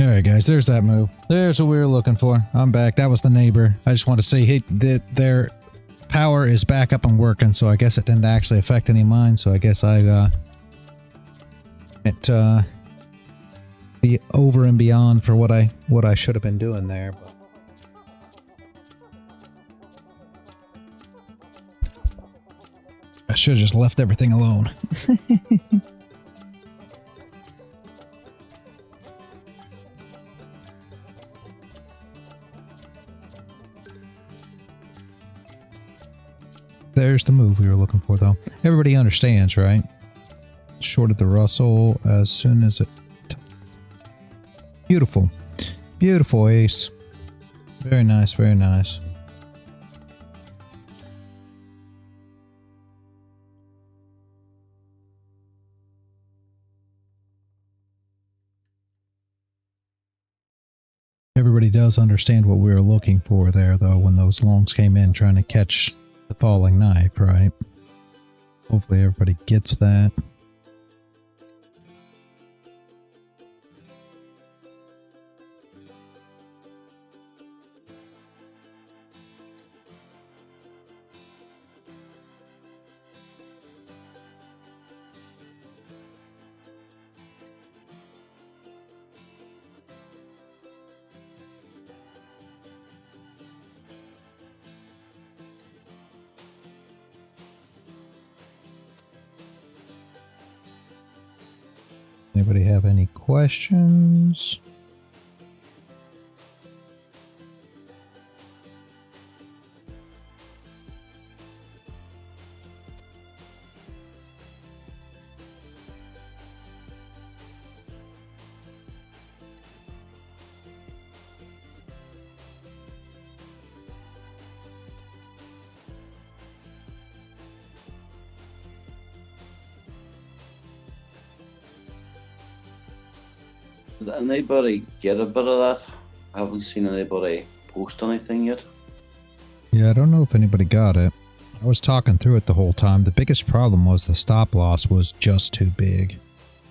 All right, guys, there's that move. There's what we were looking for. I'm back. That was the neighbor. I just want to say that their power is back up and working, so I guess it didn't actually affect any of mine, so I guess I be over and beyond for what I should have been doing there. But I should have just left everything alone. There's the move we were looking for, though. Everybody understands, right? Shorted the Russell as soon as it... Beautiful. Beautiful, Ace. Very nice, very nice. Everybody does understand what we were looking for there, though, when those longs came in trying to catch the falling knife, right? Hopefully everybody gets that. Anybody have any questions? Did anybody get a bit of that? I haven't seen anybody post anything yet. Yeah, I don't know if anybody got it. I was talking through it the whole time. The biggest problem was the stop loss was just too big.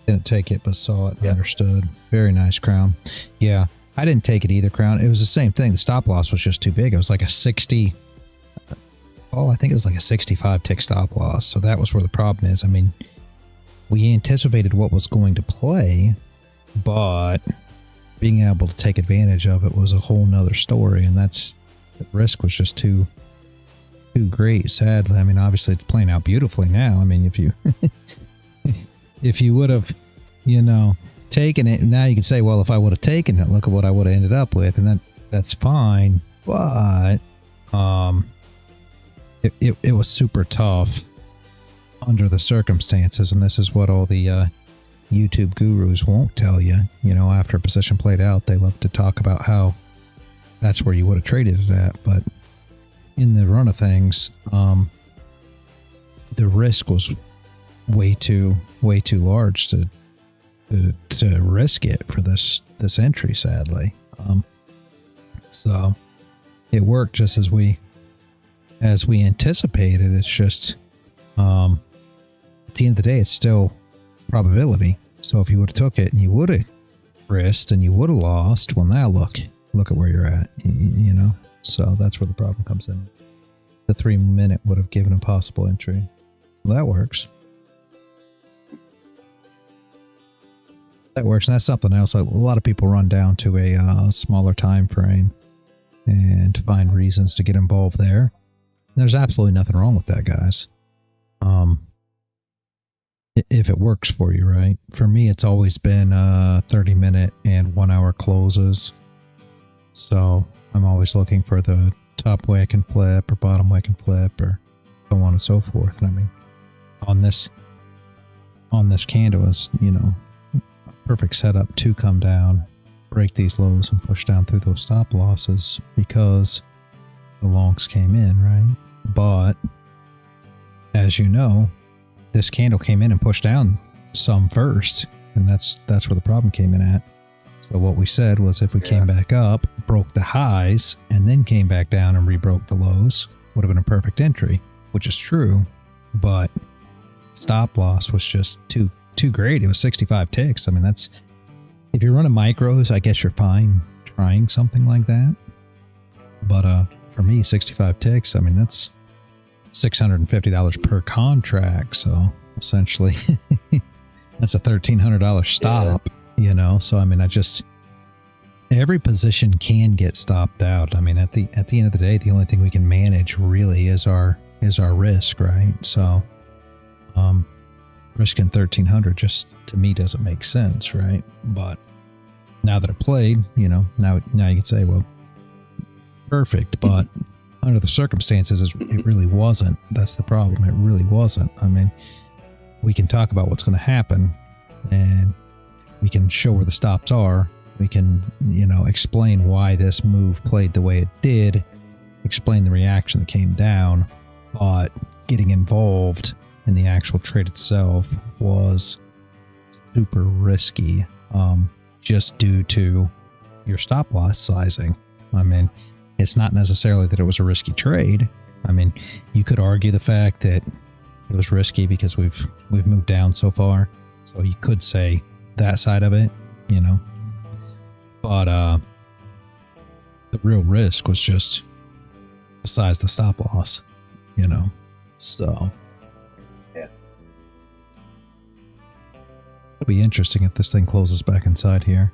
Didn't take it, but saw it and understood. Very nice, Crown. Yeah, I didn't take it either, Crown. It was the same thing. The stop loss was just too big. It was like a 60... Oh, I think it was like a 65 tick stop loss. So that was where the problem is. I mean, we anticipated what was going to play, but being able to take advantage of it was a whole nother story, and that's the risk was just too great, sadly. I mean, obviously it's playing out beautifully now. I mean, if you if you would have, you know, taken it, now you can say, well, if I would have taken it, look at what I would have ended up with, and that's fine, but it was super tough under the circumstances, and this is what all the YouTube gurus won't tell you. You know, after a position played out, they love to talk about how that's where you would have traded it at, but in the run of things, the risk was way too large to to risk it for this entry, sadly. So it worked just as we anticipated. It's just at the end of the day, it's still probability. So if you would have took it and you would have risked and you would have lost, well, now look at where you're at, you know. So that's where the problem comes in. The 3 minute would have given a possible entry. Well, that works. That works, and that's something else. A lot of people run down to a smaller time frame and find reasons to get involved there. There's absolutely nothing wrong with that, guys. If it works for you, right? For me, it's always been 30-minute and 1 hour closes. So I'm always looking for the top way I can flip or bottom way I can flip or so on and so forth. And I mean, on this candle is, you know, perfect setup to come down, break these lows and push down through those stop losses because the longs came in, right? But as you know, this candle came in and pushed down some first, and that's where the problem came in at. So what we said was if we came back up, broke the highs, and then came back down and rebroke the lows, would have been a perfect entry, which is true, but stop loss was just too great. It was 65 ticks. I mean, that's, if you're running micros, I guess you're fine trying something like that. But for me, 65 ticks, I mean, that's $650 per contract. So essentially that's a $1,300 stop, you know? So, I mean, every position can get stopped out. I mean, at the end of the day, the only thing we can manage really is our risk, right? So, risking 1,300 just to me doesn't make sense, right? But now that I played, you know, now you can say, well, perfect, but under the circumstances, it really wasn't. That's the problem. It really wasn't. I mean, we can talk about what's going to happen, and we can show where the stops are. We can, you know, explain why this move played the way it did, explain the reaction that came down, but getting involved in the actual trade itself was super risky, just due to your stop loss sizing. I mean, it's not necessarily that it was a risky trade. I mean, you could argue the fact that it was risky because we've moved down so far. So you could say that side of it, you know. But the real risk was just the size of the stop loss, you know. So yeah, it'll be interesting if this thing closes back inside here.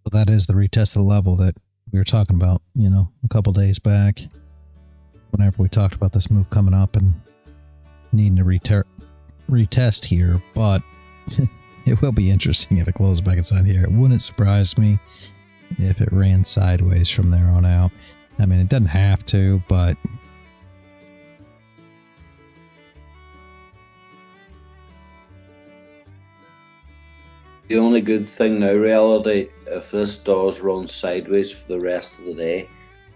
So that is the retest of the level that we were talking about, you know, a couple days back, whenever we talked about this move coming up and needing to retest here. But it will be interesting if it closes back inside here. It wouldn't surprise me if it ran sideways from there on out. I mean, it doesn't have to, but the only good thing now, reality, if this does run sideways for the rest of the day,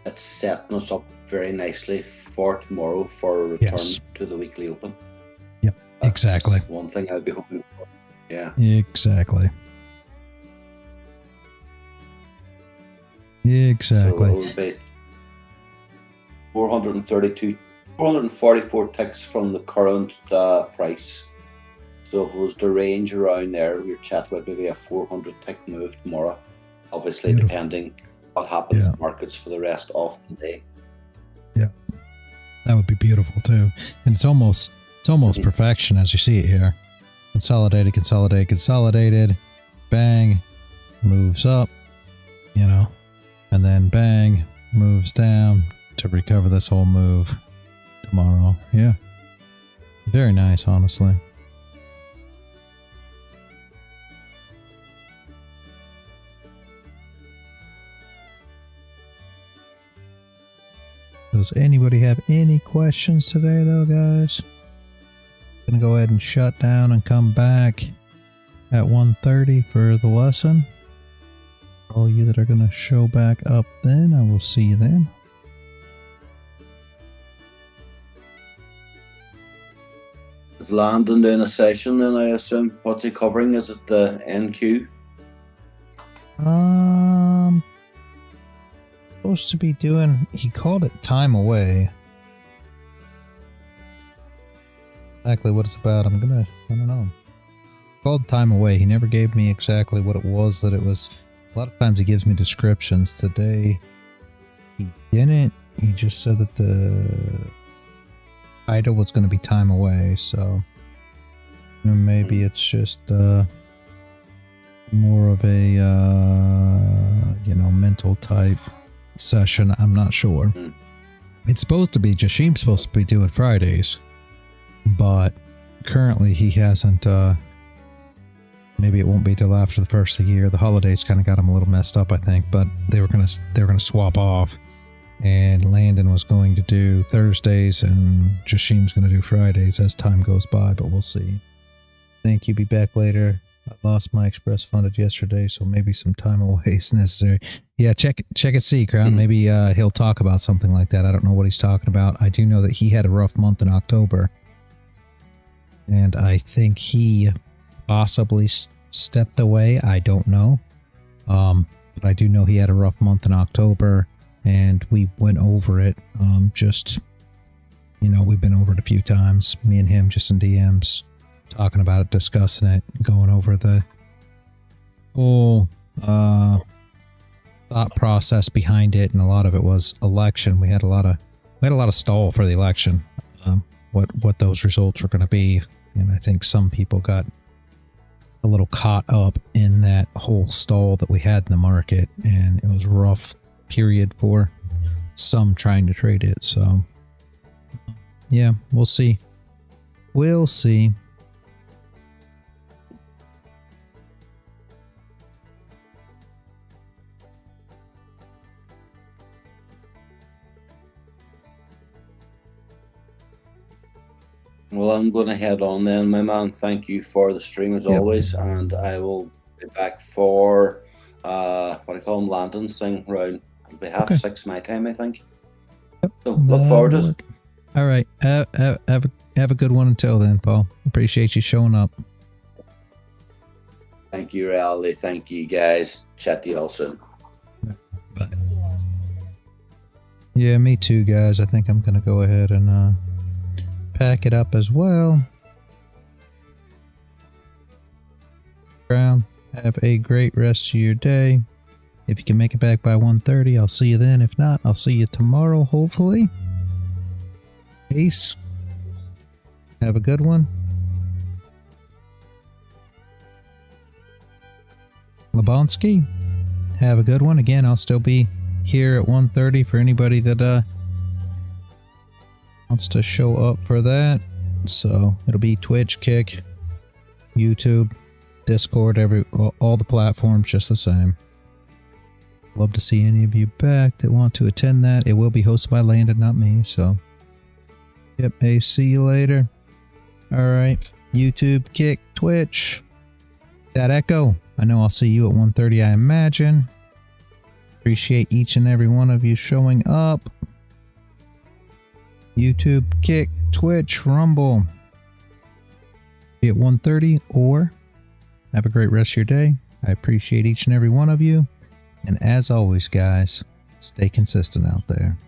it's setting us up very nicely for tomorrow for a return to the weekly open. Yep, That's exactly. one thing I'd be hoping for. Yeah. Exactly. Exactly. So it would be 444 ticks from the current price. So if it was to range around there, we're chatting about maybe a 400 tick move tomorrow. Obviously, depending what happens in markets for the rest of the day. Yeah, that would be beautiful too. And it's almost perfection as you see it here. Consolidated, consolidated, consolidated. Bang, moves up, you know, and then bang, moves down to recover this whole move tomorrow. Yeah, very nice, honestly. Does anybody have any questions today, though, guys? Gonna go ahead and shut down and come back at 1:30 for the lesson. For all you that are gonna show back up then, I will see you then. Is Landon doing a session then, I assume? What's he covering? Is it the NQ? Supposed to be doing, he called it time away. Exactly what it's about, I don't know. Called time away. He never gave me exactly what it was that it was. A lot of times he gives me descriptions. Today he didn't. He just said that the title was going to be time away, so maybe it's just more of a you know, mental type session. I'm not sure. It's supposed to be, Jashim's supposed to be doing Fridays, but currently he hasn't. Maybe it won't be till after the first of the year. The holidays kind of got him a little messed up, I think, but they were gonna swap off, and Landon was going to do Thursdays and Jashim's gonna do Fridays as time goes by, but we'll see. Thank you. Be back later. I lost my express funded yesterday, so maybe some time away is necessary. Yeah, check and see, Crown. Maybe he'll talk about something like that. I don't know what he's talking about. I do know that he had a rough month in October, and I think he possibly stepped away. I don't know. But I do know he had a rough month in October, and we went over it. Just, you know, we've been over it a few times, me and him, just in DMs, talking about it, discussing it, going over the whole thought process behind it, and a lot of it was election. We had a lot of stall for the election, what those results were going to be, and I think some people got a little caught up in that whole stall that we had in the market, and it was a rough period for some trying to trade it. So yeah, we'll see. We'll see. Well, I'm going to head on then, my man. Thank you for the stream as always, and I will be back for what I call him, Landon's thing around. It'll be 6:30 my time, I think. Yep. So look forward to it. All right, have a good one until then, Paul. Appreciate you showing up. Thank you, Reality. Thank you, guys. Chat to you all soon. Bye. Yeah, me too, guys. I think I'm gonna go ahead and pack it up as well. Brown, have a great rest of your day. If you can make it back by 1:30, I'll see you then. If not, I'll see you tomorrow, hopefully. Peace. Have a good one. Lebonsky, have a good one. Again, I'll still be here at 1:30 for anybody that wants to show up for that. So it'll be Twitch, Kick, YouTube, Discord, all the platforms just the same. Love to see any of you back that want to attend that. It will be hosted by Landon, not me. So yep, hey, see you later. All right, YouTube, Kick, Twitch, that Echo. I know I'll see you at 1:30, I imagine. Appreciate each and every one of you showing up. YouTube, Kick, Twitch, Rumble. Be at 1:30, or have a great rest of your day. I appreciate each and every one of you. And as always, guys, stay consistent out there.